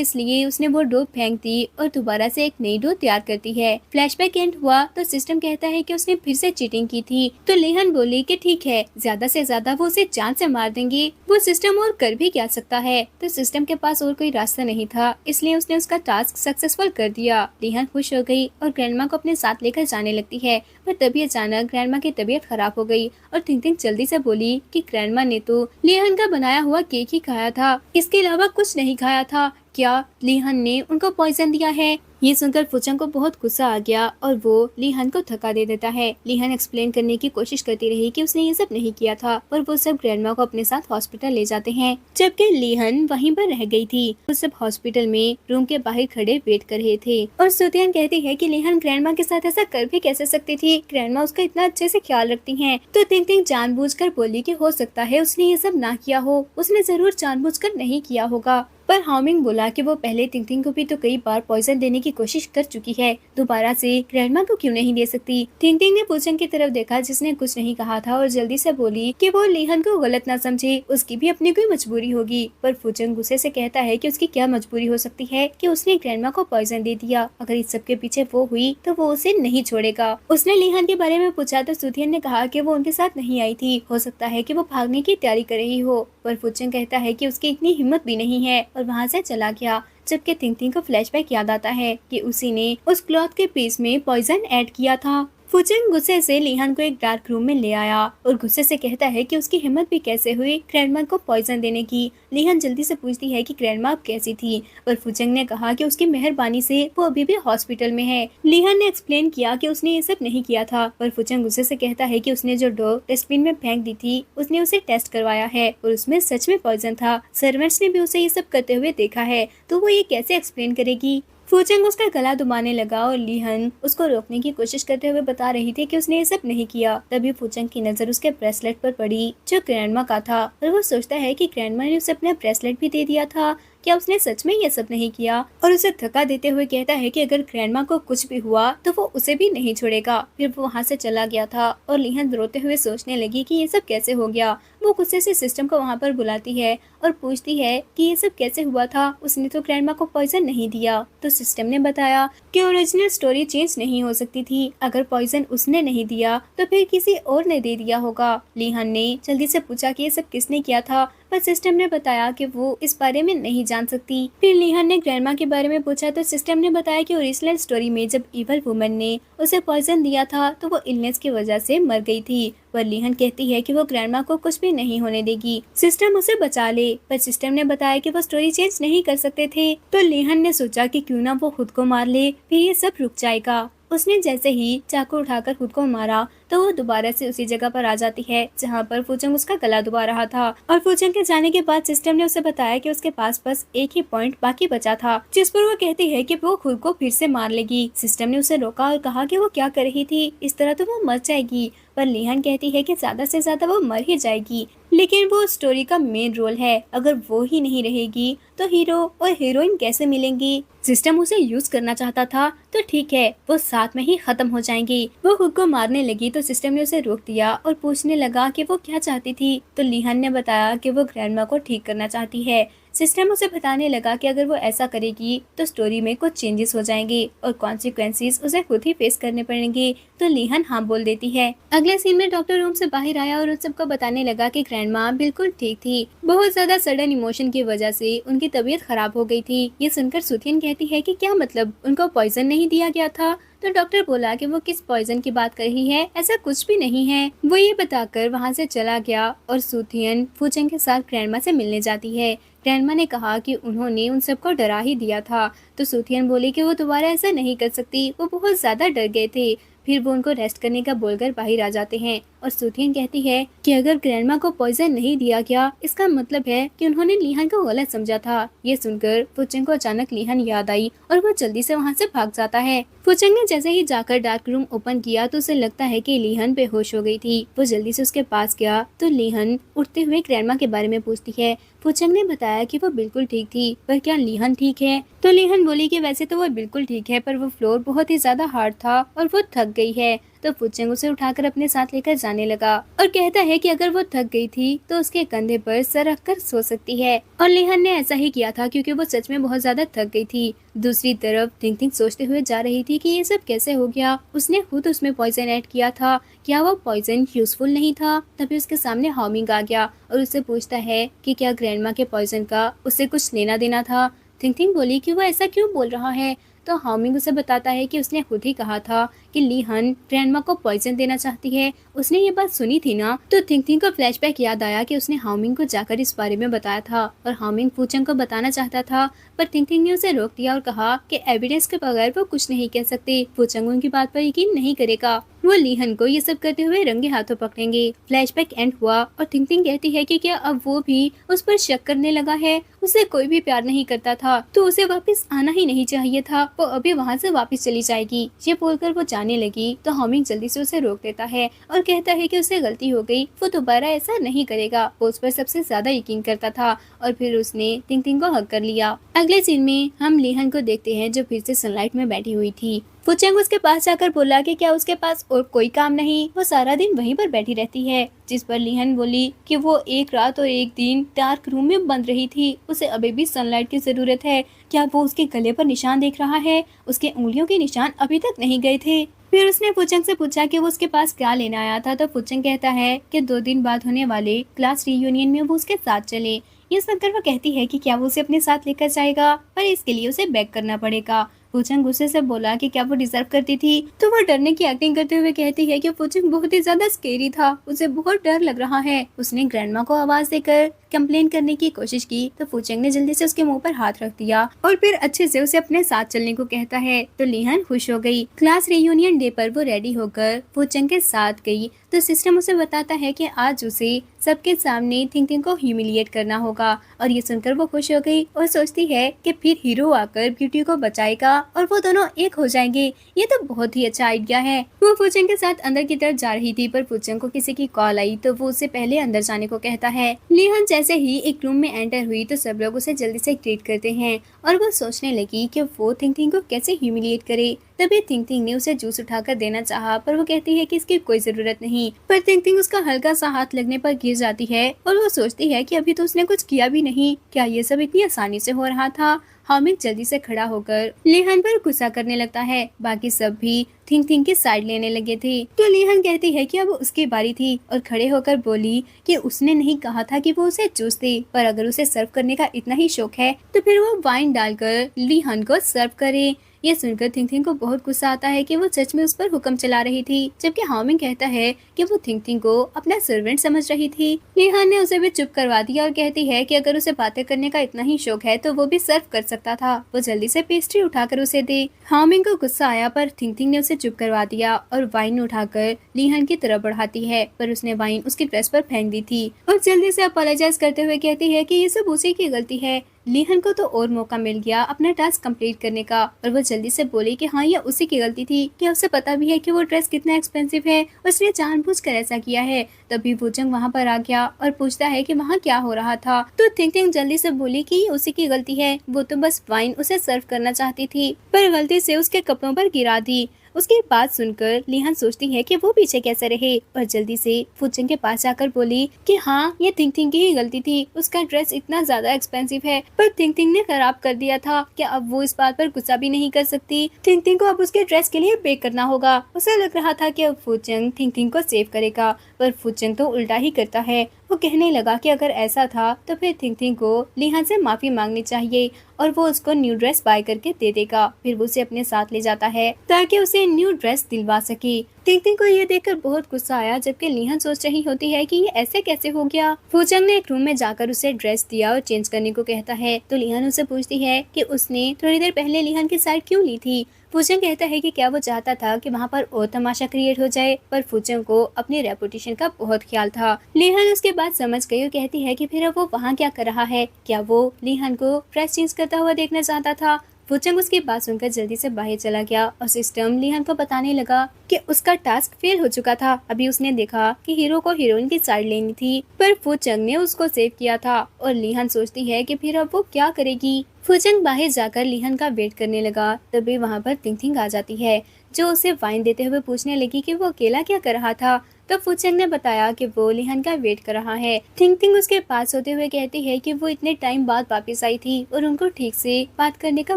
इसलिए उसने वो डो फेंक दी और दोबारा से एक नई डो तैयार करती है। फ्लैशबैक एंड हुआ तो सिस्टम कहता है कि उसने फिर से चीटिंग की थी, तो लेहन बोली कि ठीक है, ज्यादा से ज्यादा वो उसे जान से मार देंगी, वो सिस्टम और कर भी क्या सकता है। तो सिस्टम के पास और कोई रास्ता नहीं था, इसलिए उसने उसका टास्क सक्सेसफुल कर दिया। लेहन खुश हो गई और ग्रैंडमा को अपने साथ लेकर जाने लगती है। पर तभी अचानक ग्रैंडमा की तबीयत खराब हो गई और टिंग टिंग जल्दी से बोली कि ग्रैंडमा ने तो लीहन का बनाया हुआ केक ही खाया था, इसके अलावा कुछ नहीं खाया था। क्या लीहन ने उनको पॉइजन दिया है? ये सुनकर फुचंग को बहुत गुस्सा आ गया और वो लीहन को धक्का दे देता है। लीहन एक्सप्लेन करने की कोशिश करती रही कि उसने ये सब नहीं किया था, पर वो सब ग्रैंडमा को अपने साथ हॉस्पिटल ले जाते हैं, जबकि लीहन वहीं पर रह गई थी। वो सब हॉस्पिटल में रूम के बाहर खड़े वेट कर रहे थे और सुतियान कहती है कि लीहन ग्रैंडमा के साथ ऐसा कर भी कैसे सकती थी, ग्रैंडमा उसका इतना अच्छे से ख्याल रखती हैं। तो टिंग टिंग जानबूझकर बोली कि हो सकता है उसने ये सब ना किया हो, उसने जरूर जानबूझकर नहीं किया होगा। पर हामिंग बोला कि वो पहले टिंग टिंग को भी तो कई बार पॉइजन देने की कोशिश कर चुकी है, दोबारा से ग्रैंडमा को क्यों नहीं दे सकती। टिंग टिंग ने फुचंग की तरफ देखा जिसने कुछ नहीं कहा था और जल्दी से बोली कि वो लीहन को गलत ना समझे, उसकी भी अपनी कोई मजबूरी होगी। पर फुचंग गुस्से से कहता है कि उसकी क्या मजबूरी हो सकती है कि उसने ग्रैंडमा को पॉइजन दे दिया, अगर इस सब के पीछे वो हुई तो वो उसे नहीं छोड़ेगा। उसने लीहन के बारे में पूछा तो सुथियन ने कहा कि वो उनके साथ नहीं आई थी, हो सकता है कि वो भागने की तैयारी कर रही हो। पर फुचंग कहता है कि उसकी इतनी हिम्मत भी नहीं है और वहाँ से चला गया। जबकि टिंग टिंग को फ्लैशबैक याद आता है कि उसी ने उस क्लॉथ के पीस में पॉइजन ऐड किया था। फुचंग गुस्से से लीहन को एक डार्क रूम में ले आया और गुस्से से कहता है कि उसकी हिम्मत भी कैसे हुई ग्रैंडमा को पॉइजन देने की। लीहन जल्दी से पूछती है कि ग्रैंडमा अब कैसी थी, पर फुचंग ने कहा कि उसकी मेहरबानी से वो अभी भी हॉस्पिटल में है। लीहन ने एक्सप्लेन किया कि उसने ये सब नहीं किया था, पर फुचंग गुस्से से कहता है कि उसने जो डो डस्टबिन में फेंक दी थी उसने उसे टेस्ट करवाया है और उसमें सच में पॉइजन था। सर्वेंट्स ने भी उसे ये सब करते हुए देखा है, तो वो ये कैसे एक्सप्लेन करेगी। फुचंग उसका गला दबाने लगा और लीहन उसको रोकने की कोशिश करते हुए बता रही थी कि उसने ये सब नहीं किया। तभी फुचंग की नजर उसके ब्रेसलेट पर पड़ी जो ग्रैंडमा का था और वो सोचता है कि ग्रैंडमा ने उसे अपना ब्रेसलेट भी दे दिया था। क्या उसने सच में ये सब नहीं किया? और उसे धक्का देते हुए कहता है कि अगर ग्रैंडमा को कुछ भी हुआ तो वो उसे भी नहीं छोड़ेगा। फिर वो वहाँ से चला गया था और लीहन रोते हुए सोचने लगी कि ये सब कैसे हो गया। वो गुस्से से सिस्टम को वहाँ पर बुलाती है और पूछती है कि ये सब कैसे हुआ था, उसने तो ग्रैंडमा को पॉइजन नहीं दिया। तो सिस्टम ने बताया कि ओरिजिनल स्टोरी चेंज नहीं हो सकती थी, अगर पॉइजन उसने नहीं दिया तो फिर किसी और ने दे दिया होगा। लीहन ने जल्दी से पूछा कि ये सब किसने किया था, पर सिस्टम ने बताया कि वो इस बारे में नहीं जान सकती। फिर लीहन ने ग्रैंडमा के बारे में पूछा तो सिस्टम ने बताया कि ओरिजिनल स्टोरी में जब इवल वुमन ने उसे पॉइजन दिया था तो वो इलनेस की वजह से मर गई थी। पर लीहन कहती है कि वो ग्रैंडमा को कुछ भी नहीं होने देगी, सिस्टम उसे बचा ले। पर सिस्टम ने बताया कि वो स्टोरी चेंज नहीं कर सकते थे। तो लीहन ने सोचा कि क्यों ना वो खुद को मार ले, फिर ये सब रुक जाएगा। उसने जैसे ही चाकू उठाकर खुद को मारा तो वो दोबारा से उसी जगह पर आ जाती है जहाँ पर फुचंग उसका गला दबा रहा था। और फुचंग के जाने के बाद सिस्टम ने उसे बताया कि उसके पास बस एक ही पॉइंट बाकी बचा था, जिस पर वो कहती है कि वो खुद को फिर से मार लेगी। सिस्टम ने उसे रोका और कहा कि वो क्या कर रही थी, इस तरह तो वो मर जाएगी। पर लीहन कहती है कि ज्यादा से ज्यादा वो मर ही जाएगी, लेकिन वो स्टोरी का मेन रोल है, अगर वो ही नहीं रहेगी तो हीरो और हीरोइन कैसे मिलेंगी। सिस्टम उसे यूज करना चाहता था तो ठीक है, वो साथ में ही खत्म हो जाएंगी। वो खुद को मारने लगी तो सिस्टम ने उसे रोक दिया और पूछने लगा कि वो क्या चाहती थी। तो लीहन ने बताया कि वो ग्रैंडमा को ठीक करना चाहती है। सिस्टम उसे बताने लगा कि अगर वो ऐसा करेगी तो स्टोरी में कुछ चेंजेस हो जाएंगे और कॉन्सिक्वेंसेस उसे खुद ही फेस करने पड़ेंगे। तो लीहन हाँ बोल देती है। अगले सीन में डॉक्टर रूम से बाहर आया और उन सबको बताने लगा कि ग्रैंडमा बिल्कुल ठीक थी, बहुत ज्यादा सडन इमोशन की वजह से उनकी तबीयत खराब हो गई थी। ये सुनकर सुथियन कहती है कि क्या मतलब, उनको पॉइजन नहीं दिया गया था? तो डॉक्टर बोला कि वो किस पॉइजन की बात कर रही है, ऐसा कुछ भी नहीं है। वो ये बताकर वहाँ से चला गया और सूथियन फूचेंग के साथ ग्रैंडमा से मिलने जाती है। ग्रैंडमा ने कहा कि उन्होंने उन सबको डरा ही दिया था। तो सूथियन बोली कि वो दोबारा ऐसा नहीं कर सकती, वो बहुत ज्यादा डर गए थे। फिर वो उनको रेस्ट करने का बोलकर बाहर आ जाते हैं और सूथियन कहती है कि अगर ग्रैंडमा को पॉइजन नहीं दिया गया, इसका मतलब है कि उन्होंने लिहान को गलत समझा था। ये सुनकर फूचेंग को अचानक लिहान याद आई और वो जल्दी से वहाँ से भाग जाता है। फूचेंग ने जैसे ही जाकर डार्क रूम ओपन किया तो उसे लगता है कि लिहान बेहोश हो गई थी। वो जल्दी से उसके पास गया तो लिहान उठते हुए ग्रैंडमा के बारे में पूछती है। फूचेंग ने बताया कि वो बिल्कुल ठीक थी, पर क्या लिहान ठीक है? तो लिहान बोली कि वैसे तो वो बिल्कुल ठीक है, पर वो फ्लोर बहुत ही ज्यादा हार्ड था और वो थक गई है। तो फूचेंग उसे उठाकर अपने साथ लेकर जाने लगा और कहता है कि अगर वो थक गई थी तो उसके कंधे पर सर रखकर सो सकती है। और लिहान ने ऐसा ही किया था क्योंकि वो सच में बहुत ज्यादा थक गई थी। दूसरी तरफ थिंग सोचते हुए जा रही थी कि ये सब कैसे हो गया, उसने खुद उसमें पॉइजन ऐड किया था, क्या वो पॉइजन यूजफुल नहीं था? तभी उसके सामने हामिंग आ गया और उससे पूछता है कि क्या ग्रैंडमा के पॉइजन का उससे कुछ लेना देना था। थिंग बोली कि वो ऐसा क्यों बोल रहा है। तो हामिंग उसे बताता है कि उसने खुद ही कहा था कि लिहान ग्रैंडमा को पॉइजन देना चाहती है। उसने ये बात सुनी थी ना। तो थिंग को फ्लैशबैक याद आया कि उसने हामिंग को जाकर इस बारे में बताया था और हामिंग फूचेंग को बताना चाहता था, पर थिंग ने उसे रोक दिया और कहा कि एविडेंस के बगैर वो कुछ नहीं कह सकते। फूचेंग उनकी बात पर यकीन नहीं करेगा, वो लिहान को ये सब करते हुए रंगे हाथों पकड़ेंगे। फ्लैशबैक एंड हुआ और थिंग कहती है कि क्या अब वो भी उस पर शक करने लगा है। उसे कोई भी प्यार नहीं करता था तो उसे वापस आना ही नहीं चाहिए था, वो अभी वहाँ से वापस चली जाएगी। ये बोलकर वो जाने लगी तो हामिंग जल्दी से उसे रोक देता है और कहता है कि उसे गलती हो गई, वो दोबारा ऐसा नहीं करेगा, वो उस पर सबसे ज्यादा यकीन करता था। और फिर उसने थिंग को हक कर लिया। अगले सीन में हम लिहान को देखते हैं जो फिर से सनलाइट में बैठी हुई थी। फूचेंग उसके पास जाकर बोला कि क्या उसके पास और कोई काम नहीं, वो सारा दिन वहीं पर बैठी रहती है। जिस पर लिहान बोली कि वो एक रात और एक दिन डार्क रूम में बंद रही थी, उसे अभी भी सनलाइट की जरूरत है। क्या वो उसके गले पर निशान देख रहा है? उसके उंगलियों के निशान अभी तक नहीं गए थे। फिर उसने फूचेंग से पूछा कि वो उसके पास क्या लेने आया था। तो फूचेंग कहता है कि 2 दिन बाद होने वाले क्लास रीयूनियन में वो उसके साथ चले। ये सुनकर वो कहती है कि क्या वो उसे अपने साथ लेकर जाएगा, पर इसके लिए उसे बैक करना पड़ेगा। फूचेंग गुस्से से बोला कि क्या वो डिजर्व करती थी। तो वो डरने की एक्टिंग करते हुए कहती है कि फूचेंग बहुत ही ज्यादा स्केरी था, उसे बहुत डर लग रहा है। उसने ग्रैंडमा को आवाज देकर कंप्लेन करने की कोशिश की तो फूचेंग ने जल्दी से उसके मुंह पर हाथ रख दिया और फिर अच्छे से उसे अपने साथ चलने को कहता है। तो लिहान खुश हो गई। क्लास रियूनियन डे पर वो रेडी होकर फूचेंग के साथ गई तो सिस्टम उसे बताता है कि आज उसे सबके सामने थिंग को ह्यूमिलिएट करना होगा। और ये सुनकर वो खुश हो गई और सोचती है कि फिर हीरो आकर ब्यूटी को बचाएगा और वो दोनों एक हो जाएंगे। ये तो बहुत ही अच्छा आइडिया है। वो फूचेंग के साथ अंदर की तरफ जा रही थी पर फूचेंग को किसी की कॉल आई तो वो उसे पहले अंदर जाने को कहता है। लिहान जैसे ही एक रूम में एंटर हुई तो सब लोग उसे जल्दी से ग्रीट करते हैं और वो सोचने लगी कि वो थिंग को कैसे ह्यूमिलिएट करे। तभी थिंग ने उसे जूस उठाकर देना चाहा पर वो कहती है कि इसकी कोई जरूरत नहीं। पर थिंग उसका हल्का सा हाथ लगने पर गिर जाती है और वो सोचती है कि अभी तो उसने कुछ किया भी नहीं, क्या ये सब इतनी आसानी से हो रहा था। हामिद जल्दी से खड़ा होकर लिहान पर गुस्सा करने लगता है। बाकी सब भी थिंग की साइड लेने लगे थे। तो लिहान कहती है कि अब उसकी बारी थी और खड़े होकर बोली कि उसने नहीं कहा था कि वो उसे जूस दे, पर अगर उसे सर्व करने का इतना ही शौक है तो फिर वो वाइन डालकर लिहान को सर्व करे। ये सुनकर थिंग को बहुत गुस्सा आता है कि वो सच में उस पर हुक्म चला रही थी, जबकि हामिंग कहता है कि वो थिंग को अपना सर्वेंट समझ रही थी। लिहान ने उसे भी चुप करवा दिया और कहती है कि अगर उसे बातें करने का इतना ही शौक है तो वो भी सर्व कर सकता था। वो जल्दी से पेस्ट्री उठाकर उसे दे। हामिंग को गुस्सा आया पर थिंग ने उसे चुप करवा दिया और वाइन उठाकर लिहान की तरफ बढ़ाती है, पर उसने वाइन उसकी ड्रेस पर फेंक दी थी और जल्दी से अपोलोजाइज करते हुए कहती है कि ये सब उसी की गलती है। लिहान को तो और मौका मिल गया अपना टास्क कंप्लीट करने का और वो जल्दी से बोली कि हाँ ये उसी की गलती थी, कि उसे पता भी है कि वो ड्रेस कितना एक्सपेंसिव है, उसने जानबूझकर ऐसा किया है। तभी फूचेंग वहाँ पर आ गया और पूछता है कि वहाँ क्या हो रहा था। तो थिंग जल्दी से बोली कि ये उसी की गलती है, वो तो बस वाइन उसे सर्व करना चाहती थी पर गलती से उसके कपड़ों पर गिरा दी। उसकी बात सुनकर लिहान सोचती है कि वो पीछे कैसे रहे और जल्दी से फूचेंग के पास जाकर बोली कि हाँ ये थिंग की ही गलती थी, उसका ड्रेस इतना ज्यादा एक्सपेंसिव है पर थिंग ने खराब कर दिया था। क्या अब वो इस बात पर गुस्सा भी नहीं कर सकती? थिंग को अब उसके ड्रेस के लिए पे करना होगा। उसे लग रहा था कि अब फूचेंग थिंग को सेव करेगा पर फूचेंग तो उल्टा ही करता है। वो कहने लगा कि अगर ऐसा था तो फिर थिंग को लिहान से माफी मांगनी चाहिए और वो उसको न्यू ड्रेस बाय करके दे देगा। फिर वो उसे अपने साथ ले जाता है ताकि उसे न्यू ड्रेस दिलवा सके। टिंग टिंग को ये देखकर बहुत गुस्सा आया, जबकि लिहन सोच रही होती है कि ये ऐसे कैसे हो गया। फूचंग ने एक रूम में जाकर उसे ड्रेस दिया और चेंज करने को कहता है, तो लिहन उसे पूछती है कि उसने थोड़ी देर पहले लिहन की साइड क्यों ली थी। फूचंग कहता है कि क्या वो चाहता था कि वहाँ पर और तमाशा क्रिएट हो जाए, पर फूचंग को अपनी रेपुटेशन का बहुत ख्याल था। लिहन उसके बाद समझ गई और कहती है कि फिर अब वो वहाँ क्या कर रहा है, क्या वो लिहन को ड्रेस चेंज करता हुआ देखना चाहता था। फूचंग उसकी बात सुनकर जल्दी से बाहर चला गया और सिस्टम लिहन को बताने लगा कि उसका टास्क फेल हो चुका था। अभी उसने देखा कि हीरो को हीरोइन की साइड लेनी थी, पर फूचंग ने उसको सेव किया था और लिहन सोचती है कि फिर अब वो क्या करेगी। फूचंग बाहर जाकर लिहन का वेट करने लगा, तभी वहाँ पर थिंग थिंग आ जाती है, जो उसे वाइन देते हुए पूछने लगी कि वो अकेला क्या कर रहा था। तो फूचंग ने बताया कि वो लिहन का वेट कर रहा है। थिंग थिंग उसके पास होते हुए कहती है कि वो इतने टाइम बाद वापस आई थी और उनको ठीक से बात करने का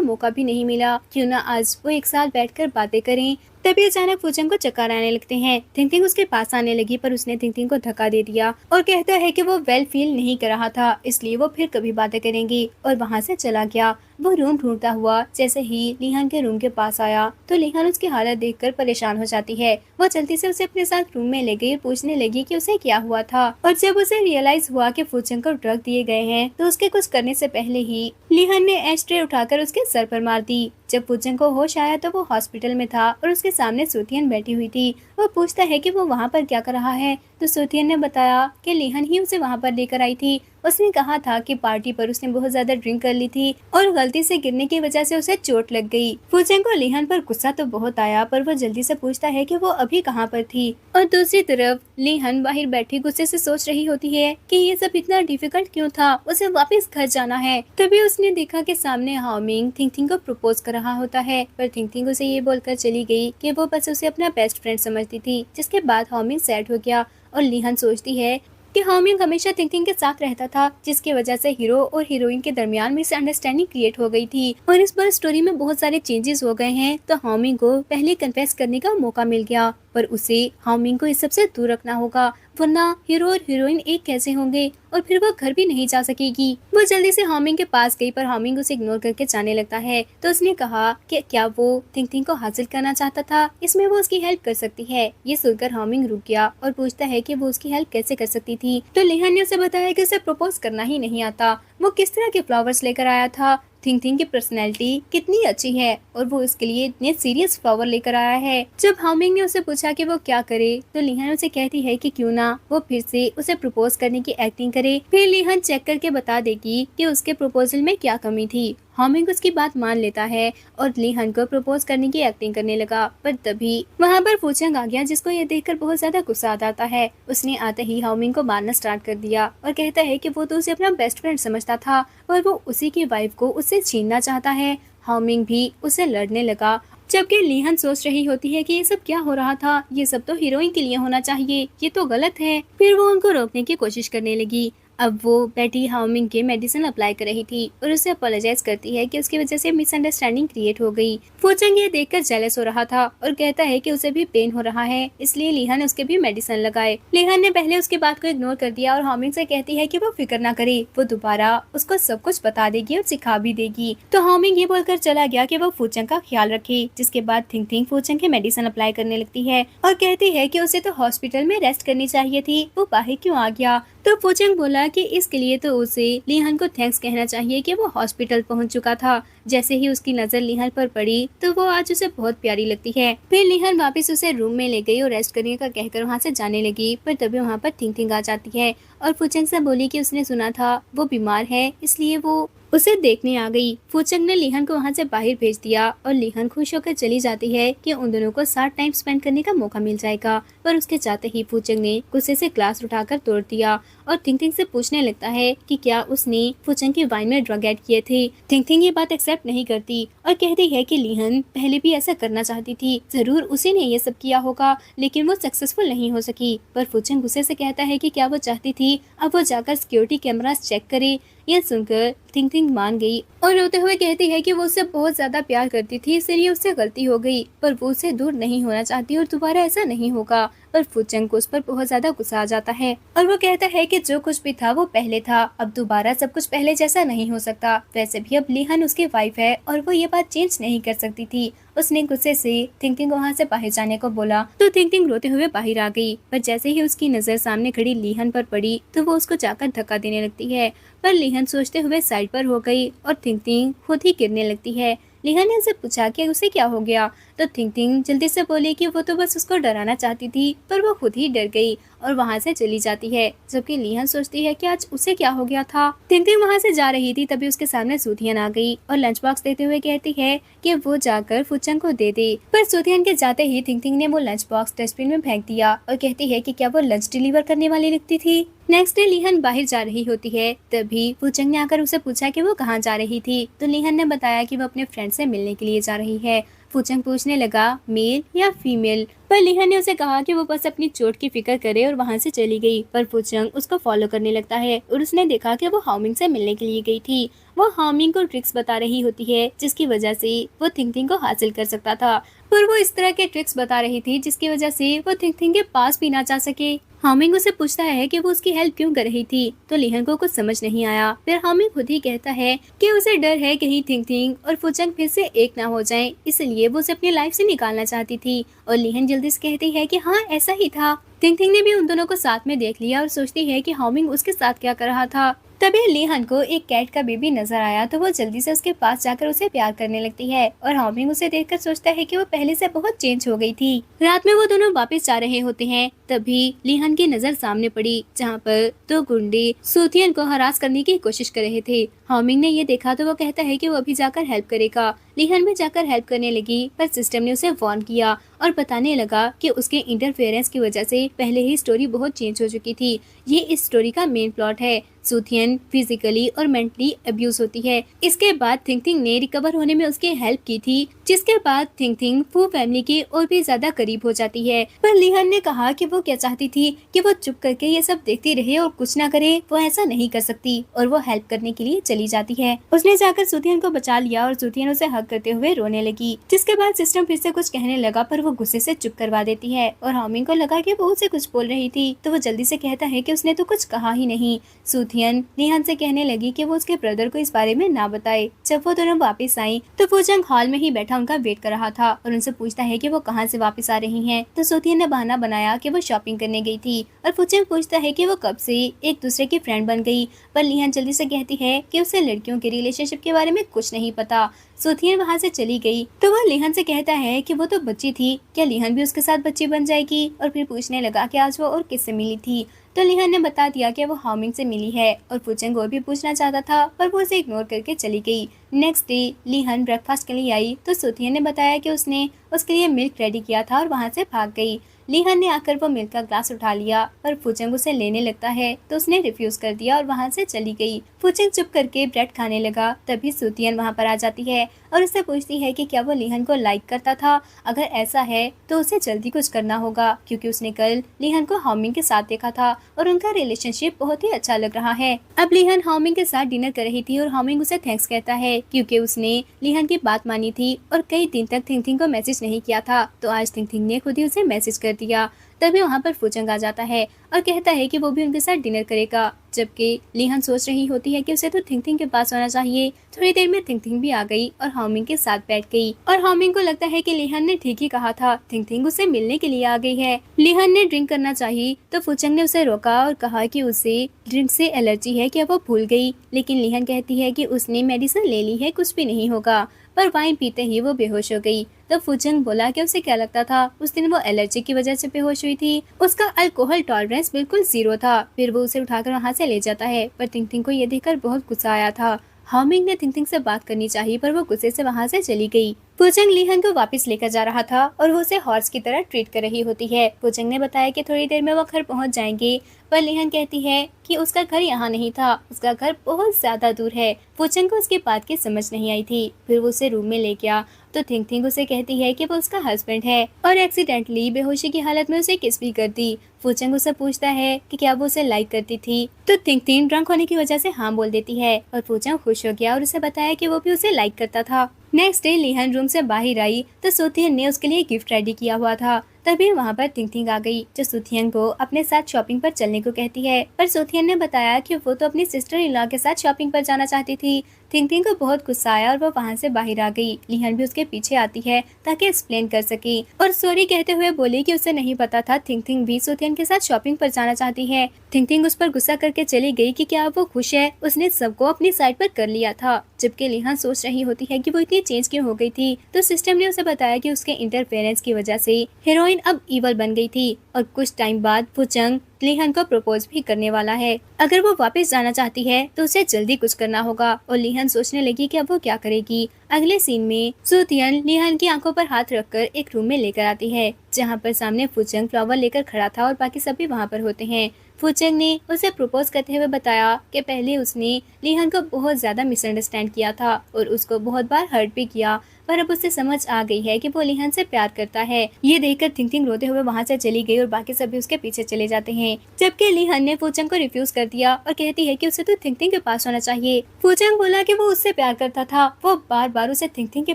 मौका भी नहीं मिला, क्यों ना आज वो एक साथ बैठकर बातें करें। तभी अचानक फूचंग को चक्कर आने लगते हैं। थिंग थिंग उसके पास आने लगी, पर उसने थिंग थिंग को धक्का दे दिया और कहता है कि वो वेल फील नहीं कर रहा था, इसलिए वो फिर कभी बातें करेंगी, और वहाँ से चला गया। वो रूम ढूंढता हुआ जैसे ही लिहान के रूम के पास आया तो लिहान उसकी हालत देखकर परेशान हो जाती है। वो जल्दी से उसे अपने साथ रूम में ले गई और पूछने लगी कि उसे क्या हुआ था। और जब उसे रियलाइज हुआ कि फूचंग को ड्रग दिए गए हैं तो उसके कुछ करने से पहले ही लिहान ने एस्ट्रे उठाकर उसके सर पर मार दी। जब फूचंग को होश आया तो वो हॉस्पिटल में था और उसके सामने सुथियन बैठी हुई थी। वो पूछता है कि वो वहाँ पर क्या कर रहा है, तो सुथियन ने बताया कि लिहान ही उसे वहाँ पर लेकर आई थी। उसने कहा था कि पार्टी पर उसने बहुत ज्यादा ड्रिंक कर ली थी और गलती से गिरने की वजह से उसे चोट लग गई। फूचंग को लिहान पर गुस्सा तो बहुत आया, पर वो जल्दी से पूछता है कि वो अभी कहाँ पर थी। और दूसरी तरफ लिहान बाहर बैठी गुस्से से सोच रही होती है कि ये सब इतना डिफिकल्ट क्यों था, उसे वापस घर जाना है। तभी उसने देखा कि सामने हाओमिंग थिंग थिंग को प्रपोज कर रहा होता है, पर थिंग थिंग उसे ये बोलकर चली गई कि वो बस उसे अपना बेस्ट फ्रेंड समझती थी। जिसके बाद हाओमिंग सैड हो गया और लिहान सोचती है कि हाओमिंग हमेशा थिंग थिंग के साथ रहता था, जिसकी वजह से हीरो और हीरोइन के दरमियान मिसअंडरस्टैंडिंग क्रिएट हो गई थी। और इस बार स्टोरी में बहुत सारे चेंजेस हो गए हैं, तो हाओमिंग को पहले कन्फेस करने का मौका मिल गया, पर उसे हाओमिंग को इस सब से दूर रखना होगा, वरना हीरो और हीरोइन एक कैसे होंगे और फिर वो घर भी नहीं जा सकेगी। वो जल्दी से हाओमिंग के पास गई, पर हाओमिंग उसे इग्नोर करके जाने लगता है। तो उसने कहा कि क्या वो थिंग थिंग को हासिल करना चाहता था, इसमें वो उसकी हेल्प कर सकती है। ये सुनकर हाओमिंग रुक गया और पूछता है कि वो उसकी हेल्प कैसे कर सकती थी। तो लिहान ने उसे बताया कि उसे प्रपोज करना ही नहीं आता, वो किस तरह के फ्लावर्स लेकर आया था, थिंग थिंग की पर्सनैलिटी कितनी अच्छी है और वो उसके लिए इतने सीरियस फ्लावर लेकर आया है। जब हाओमिंग ने उसे पूछा कि वो क्या करे, तो लिहान उसे कहती है कि क्यों ना वो फिर से उसे प्रपोज करने की एक्टिंग करे, फिर लिहान चेक करके बता देगी कि उसके प्रपोजल में क्या कमी थी। हाओमिंग उसकी बात मान लेता है और लिहान को प्रपोज करने की एक्टिंग करने लगा, पर तभी वहाँ पर फूचंग आ गया, जिसको ये देखकर बहुत ज्यादा गुस्सा आता है। उसने आते ही हाओमिंग को मारना स्टार्ट कर दिया और कहता है कि वो तो उसे अपना बेस्ट फ्रेंड समझता था और वो उसी की वाइफ को उससे छीनना चाहता है। हाओमिंग भी उससे लड़ने लगा, जबकि लिहान सोच रही होती है कि ये सब क्या हो रहा था, ये सब तो हीरोइन के लिए होना चाहिए, ये तो गलत है। फिर वो उनको रोकने की कोशिश करने लगी। अब वो बेटी हाओमिंग के मेडिसिन अप्लाई कर रही थी और उसे अपोलोजाइज करती है कि उसकी वजह से मिसअंडरस्टैंडिंग क्रिएट हो गई। फूचंग ये देखकर जेलस हो रहा था और कहता है कि उसे भी पेन हो रहा है, इसलिए लिहान उसके भी मेडिसिन लगाए। लिहान ने पहले उसकी बात को इग्नोर कर दिया और हाओमिंग से कहती है कि वो फिक्र ना करे, वो दोबारा उसको सब कुछ बता देगी और सिखा भी देगी। तो हाओमिंग ये बोलकर चला गया कि वो फूचंग का ख्याल रखे। जिसके बाद थिंग थिंग फूचंग के मेडिसिन अप्लाई करने लगती है और कहती है कि उसे तो हॉस्पिटल में रेस्ट करनी चाहिए थी, वो बाहर क्यों आ गया। तो फूचंग बोला कि इसके लिए तो उसे लिहान को थैंक्स कहना चाहिए कि वो हॉस्पिटल पहुंच चुका था। जैसे ही उसकी नजर लिहान पर पड़ी तो वो आज उसे बहुत प्यारी लगती है। फिर लिहान वापस उसे रूम में ले गई और रेस्ट करने का कहकर वहाँ से जाने लगी, पर तभी वहाँ पर थिंग थिंग आ जाती है और फूचंग से बोली कि उसने सुना था वो बीमार है, इसलिए वो उसे देखने आ गई। फूचंग ने लिहान को वहाँ से बाहर भेज दिया और लिहान खुश होकर चली जाती है कि उन दोनों को साथ टाइम स्पेंड करने का मौका मिल जाएगा, पर उसके जाते ही फूचंग ने गुस्से से ग्लास उठाकर तोड़ दिया और थिंग थिंग से पूछने लगता है कि क्या उसने फूचंग के वाइन में ड्रग ऐड किए थे। थिंग थिंग ये बात एक्सेप्ट नहीं करती और कहती है कि लिहान पहले भी ऐसा करना चाहती थी, जरूर उसी ने ये सब किया होगा, लेकिन वो सक्सेसफुल नहीं हो सकी। पर फूचंग गुस्से से कहता है कि क्या वो चाहती थी अब वो जाकर सिक्योरिटी कैमरास चेक करे। यह सुनकर थिंग थिंग मान गई और रोते हुए कहती है कि वो उससे बहुत ज्यादा प्यार करती थी, इसलिए उससे गलती हो गई, पर वो उससे दूर नहीं होना चाहती और दोबारा ऐसा नहीं होगा। पर फूचंग को उस पर बहुत ज्यादा गुस्सा आ जाता है और वो कहता है कि जो कुछ भी था वो पहले था, अब दोबारा सब कुछ पहले जैसा नहीं हो सकता। वैसे भी अब लीहन उसकी वाइफ है और वो ये बात चेंज नहीं कर सकती थी। उसने गुस्से से थिंकिंग को वहाँ से बाहर जाने को बोला तो थिंकिंग रोते हुए बाहर आ गई, पर जैसे ही उसकी नजर सामने खड़ी लीहन पर पड़ी तो वो उसको जाकर धक्का देने लगती है, पर लीहन सोचते हुए साइड पर हो गई और थिंकिंग खुद ही गिरने लगती है। लीहन ने उसे पूछा कि उसे क्या हो गया, तो थिंकिंग जल्दी से बोली कि वो तो बस उसको डराना चाहती थी, पर वो खुद ही डर गई और वहाँ से चली जाती है। जबकि लीहन सोचती है कि आज उसे क्या हो गया था। थिंकिंग वहाँ से जा रही थी तभी उसके सामने सूथियन आ गई और लंच बॉक्स देते हुए कहती है कि वो जाकर फूचंग को दे दे, पर सूथियन के जाते ही थिंकिंग ने वो लंच बॉक्स डस्टबिन में फेंक दिया और कहती है कि क्या वो लंच डिलीवर करने वाली लगती थी। नेक्स्ट डे लीहन बाहर जा रही होती है, तभी फूचंग ने आकर उसे पूछा कि वो कहाँ जा रही थी, तो लीहन ने बताया कि वो अपने फ्रेंड से मिलने के लिए जा रही है। फूचंग पूछने लगा मेल या फीमेल, पर लीहन ने उसे कहा कि वो बस अपनी चोट की फिक्र करे और वहाँ से चली गई। पर फूचंग उसको फॉलो करने लगता है और उसने देखा कि वो हाओमिंग से मिलने के लिए गई थी। वो हाओमिंग को ट्रिक्स बता रही होती है जिसकी वजह से वो थिंकिंग को हासिल कर सकता था, पर वो इस तरह के ट्रिक्स बता रही थी जिसकी वजह से वो थिंकिंग के पास भी ना जा सके। हाओमिंग उसे पूछता है कि वो उसकी हेल्प क्यों कर रही थी, तो लीहन को कुछ समझ नहीं आया। फिर हाओमिंग खुद ही कहता है कि उसे डर है कहीं थिंकिंग और फूचंग फिर से एक ना हो जाएं, इसलिए वो उसे अपनी लाइफ से निकालना चाहती थी। और लीहन जल्दी से कहती है कि हाँ ऐसा ही था। थिंकिंग ने भी उन दोनों को साथ में देख लिया और सोचती है कि हाओमिंग उसके साथ क्या कर रहा था। तभी लीहन को एक कैट का बेबी नजर आया तो वो जल्दी से उसके पास जाकर उसे प्यार करने लगती है और हाओमिंग उसे देखकर सोचता है कि वो पहले से बहुत चेंज हो गई थी। रात में वो दोनों वापस जा रहे होते हैं, तभी लीहन की नजर सामने पड़ी जहाँ पर दो गुंडे सूथियन को हरास करने की कोशिश कर रहे थे। हाओमिंग ने ये देखा तो वो कहता है कि वो अभी जाकर हेल्प करेगा। लीहन भी जाकर हेल्प करने लगी, पर सिस्टम ने उसे वार्न किया और बताने लगा कि उसके इंटरफेरेंस की वजह से पहले ही स्टोरी बहुत चेंज हो चुकी थी। ये इस स्टोरी का मेन प्लॉट है। सूथियन फिजिकली और मेंटली अब्यूज होती है। इसके बाद थिंकिंग ने रिकवर होने में उसकी हेल्प की थी, जिसके बाद थिंकिंग फू फैमिली के और भी ज्यादा करीब हो जाती है। पर लीहन ने कहा कि वो क्या चाहती थी कि वो चुप करके ये सब देखती रहे और कुछ ना करे, वो ऐसा नहीं कर सकती और वो हेल्प करने के लिए चली जाती है। उसने जाकर सूथियन को बचा लिया और सूथियन उसे हक करते हुए रोने लगी, जिसके बाद सिस्टम फिर से कुछ कहने लगा पर वो गुस्से से चुप करवा देती है और हाओमिंग को लगा कि वो उसे कुछ बोल रही थी तो वो जल्दी से कहता है कि उसने तो कुछ कहा ही नहीं। सूथियन लीहन से कहने लगी कि वो उसके ब्रदर को इस बारे में ना बताए। जब वो दोनों वापस आई तो फूचंग हॉल में ही बैठा उनका वेट कर रहा था और उनसे पूछता है कि वो कहाँ से वापस आ रही हैं। तो सूथियन ने बहाना बनाया कि वो शॉपिंग करने गई थी और फूचंग पूछता है कि वो कब से एक दूसरे की फ्रेंड बन गई, पर लीहन जल्दी से कहती है कि उसे लड़कियों के रिलेशनशिप के बारे में कुछ नहीं पता। सूथियन वहाँ से चली गई तो वह लीहन से कहता है कि वो तो बच्ची थी, क्या लीहन भी उसके साथ बच्ची बन जाएगी, और फिर पूछने लगा कि आज वो और किससे मिली थी। तो लीहन ने बता दिया कि वो हाओमिंग से मिली है और फूचंग और भी पूछना चाहता था पर वो उसे इग्नोर करके चली गई। नेक्स्ट डे लीहन ब्रेकफास्ट के लिए आई तो सूथियन ने बताया कि उसने उसके लिए मिल्क रेडी किया था और वहाँ से भाग गई। लीहन ने आकर वो मिल्क का ग्लास उठा लिया पर फूचंग उसे लेने लगता है तो उसने रिफ्यूज कर दिया और वहाँ से चली गई। फूचंग चुप करके ब्रेड खाने लगा, तभी सूथियन वहाँ पर आ जाती है और उससे पूछती है कि क्या वो लीहन को लाइक करता था। अगर ऐसा है तो उसे जल्दी कुछ करना होगा क्योंकि उसने कल लीहन को हाओमिंग के साथ देखा था और उनका रिलेशनशिप बहुत ही अच्छा लग रहा है। अब लीहन हाओमिंग के साथ डिनर कर रही थी और हाओमिंग उसे थैंक्स कहता है क्योंकि उसने लीहन की बात मानी थी और कई दिन तक थिंकिंग को मैसेज नहीं किया था, तो आज थिंकिंग ने खुद ही उसे मैसेज कर दिया। तभी वहाँ पर फूचंग आ जाता है और कहता है कि वो भी उनके साथ डिनर करेगा, जबकि लीहन सोच रही होती है कि उसे तो थिंकिंग के पास होना चाहिए। थोड़ी देर में थिंकिंग भी आ गई और हाओमिंग के साथ बैठ गई और हाओमिंग को लगता है कि लीहन ने ठीक ही कहा था, थिंकिंग उसे मिलने के लिए आ गई है। लीहन ने ड्रिंक करना चाहिए तो फूचंग ने उसे रोका और कहा कि उसे ड्रिंक से एलर्जी है, क्या वो भूल गई, लेकिन लीहन कहती है कि उसने मेडिसिन ले ली है, कुछ भी नहीं होगा। पर वाइन पीते ही वो बेहोश हो गई। तब फूचंग बोला कि उसे क्या लगता था, उस दिन वो एलर्जी की वजह से बेहोश हुई थी, उसका अल्कोहल टॉलरेंस बिल्कुल 0 था। फिर वो उसे उठाकर वहाँ से ले जाता है, पर थिंकिंग को ये देखकर बहुत गुस्सा आया था। हाओमिंग ने थिंकिंग से बात करनी चाहिए पर वो गुस्से से वहाँ से चली गई। फूचंग लीहन को वापस लेकर जा रहा था और वो उसे हॉर्स की तरह ट्रीट कर रही होती है। फूचंग ने बताया कि थोड़ी देर में वो घर पहुँच जाएंगे, पर लीहन कहती है कि उसका घर यहाँ नहीं था, उसका घर बहुत ज्यादा दूर है। फूचंग को उसकी बात की समझ नहीं आई थी। फिर वो उसे रूम में ले गया तो थिंकिंग उसे कहती है कि वो उसका हस्बैंड है और एक्सीडेंटली बेहोशी की हालत में उसे किस भी कर दी। फूचंग उसे पूछता है कि क्या वो उसे लाइक करती थी, तो थिंकिंग ड्रंक होने की वजह से हाँ बोल देती है और फूचंग खुश हो गया और उसे बताया कि वो भी उसे लाइक करता था। नेक्स्ट डे लीहन रूम से बाहर आई तो सूथियन ने उसके लिए गिफ्ट रेडी किया हुआ था। तभी वहाँ पर थिंग थिंग आ गई, जो सुथियन को अपने साथ शॉपिंग पर चलने को कहती है। पर सुथियन ने बताया कि वो तो अपनी सिस्टर इन लॉ के साथ शॉपिंग पर जाना चाहती थी। थिंग थिंग को बहुत गुस्सा आया और वो वहाँ से बाहर आ गई। लिहन भी उसके पीछे आती है ताकि एक्सप्लेन कर सके और सॉरी कहते हुए बोली कि उसे नहीं पता था थिंग थिंग भी सुथियन के साथ शॉपिंग पर जाना चाहती है। थिंग थिंग उस पर गुस्सा करके चली गई कि क्या वो खुश है, उसने सबको अपनी साइड पर कर लिया था। जबकि लिहान सोच रही होती है कि वो इतनी चेंज क्यों हो गई थी, तो सिस्टम ने उसे बताया कि उसके इंटरफेरेंस की वजह से हीरोइन अब इवल बन गई थी और कुछ टाइम बाद वो चंग लिहान को प्रपोज भी करने वाला है। अगर वो वापस जाना चाहती है तो उसे जल्दी कुछ करना होगा और लिहान सोचने लगी कि अब वो क्या करेगी। अगले सीन में सुतियन लिहान की आंखों पर हाथ रखकर एक रूम में लेकर आती है, जहाँ पर सामने फुचंग फ्लावर लेकर खड़ा था और बाकी सभी वहाँ पर होते हैं। फुचंग ने उसे प्रपोज करते हुए बताया कि पहले उसने लिहान को बहुत ज्यादा मिसअंडरस्टैंड किया था और उसको बहुत बार हर्ट भी किया, पर अब उसे समझ आ गई है कि वो लिहान से प्यार करता है। ये देखकर थिंग थिंग रोते हुए वहाँ से चली गई और बाकी सभी उसके पीछे चले जाते हैं। जबकि लिहान ने फुचंग को रिफ्यूज कर दिया और कहती है कि उसे तो थिंग थिंग के पास होना चाहिए। फुचंग बोला कि वो उससे प्यार करता था, वो बार बार उसे थिंग थिंग के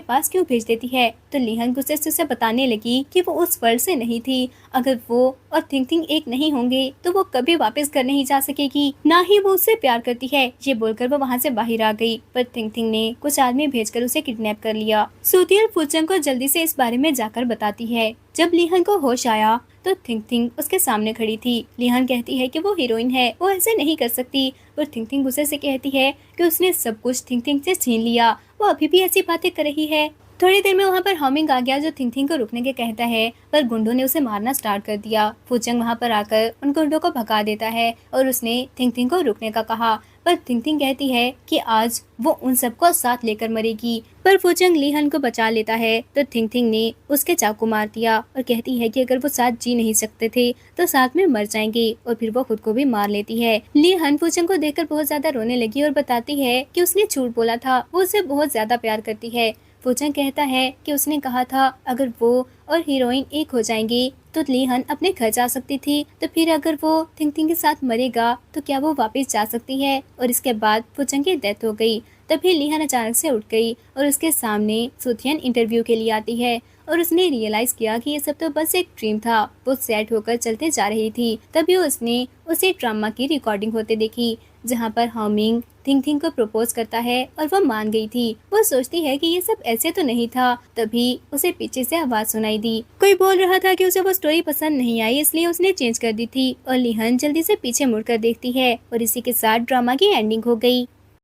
पास क्यों भेज देती है। तो लिहान गुस्से से उसे बताने लगी कि वो उस वर्ल्ड से नहीं थी, अगर वो और थिंग थिंग एक नहीं होंगे तो वो कभी वापस घर नहीं जा सकेगी, ना ही वो उससे प्यार करती है। ये बोलकर वो वहाँ से बाहर आ गई, पर थिंग थिंग ने कुछ आदमी भेजकर उसे किडनैप कर लिया। सुतियन फुचंग को जल्दी से इस बारे में जाकर बताती है। जब लिहान को होश आया तो थिंग थिंग उसके सामने खड़ी थी। लिहान कहती है कि वो हीरोइन है, वो ऐसे नहीं कर सकती, पर थिंग थिंग गुस्से से कहती है कि उसने सब कुछ थिंग थिंग से छीन लिया, वो अभी भी ऐसी बातें कर रही है। थोड़ी देर में वहाँ पर हॉमिंग आ गया, जो थिंग थिंग को रुकने के कहता है, पर गुंडों ने उसे मारना स्टार्ट कर दिया। फुचंग वहाँ पर आकर उन गुंडों को भगा देता है और उसने थिंग थिंग को रुकने का कहा, पर थिंग थिंग कहती है कि आज वो उन सबको साथ लेकर मरेगी। पर फुचंग लिहान को बचा लेता है तो थिंग थिंग ने उसके चाकू मार दिया और कहती है कि अगर वो साथ जी नहीं सकते थे तो साथ में मर जाएंगे, और फिर वो खुद को भी मार लेती है। लिहान फुचंग को देखकर बहुत ज्यादा रोने लगी और बताती है कि उसने झूठ बोला था, वो उसे बहुत ज्यादा प्यार करती है। फुचंग कहता है कि उसने कहा था अगर वो और हीरोइन एक हो जाएंगे तो लिहान अपने घर जा सकती थी, तो फिर अगर वो थिंग थिंग के साथ मरेगा तो क्या वो वापस जा सकती है। और इसके बाद फुचंग की डेथ हो गई। तभी लिहान अचानक से उठ गई और उसके सामने सुथियन इंटरव्यू के लिए आती है और उसने रियलाइज किया कि ये सब तो बस एक ड्रीम था। वो सैड होकर चलते जा रही थी, तभी उसने उसे ड्रामा की रिकॉर्डिंग होते देखी, जहाँ पर हॉमिंग थिंग थिंग को प्रपोज करता है और वो मान गई थी। वो सोचती है कि ये सब ऐसे तो नहीं था, तभी उसे पीछे से आवाज सुनाई दी। कोई बोल रहा था कि उसे वो स्टोरी पसंद नहीं आई, इसलिए उसने चेंज कर दी थी। और लिहान जल्दी से पीछे मुड़कर देखती है और इसी के साथ ड्रामा की एंडिंग हो गई।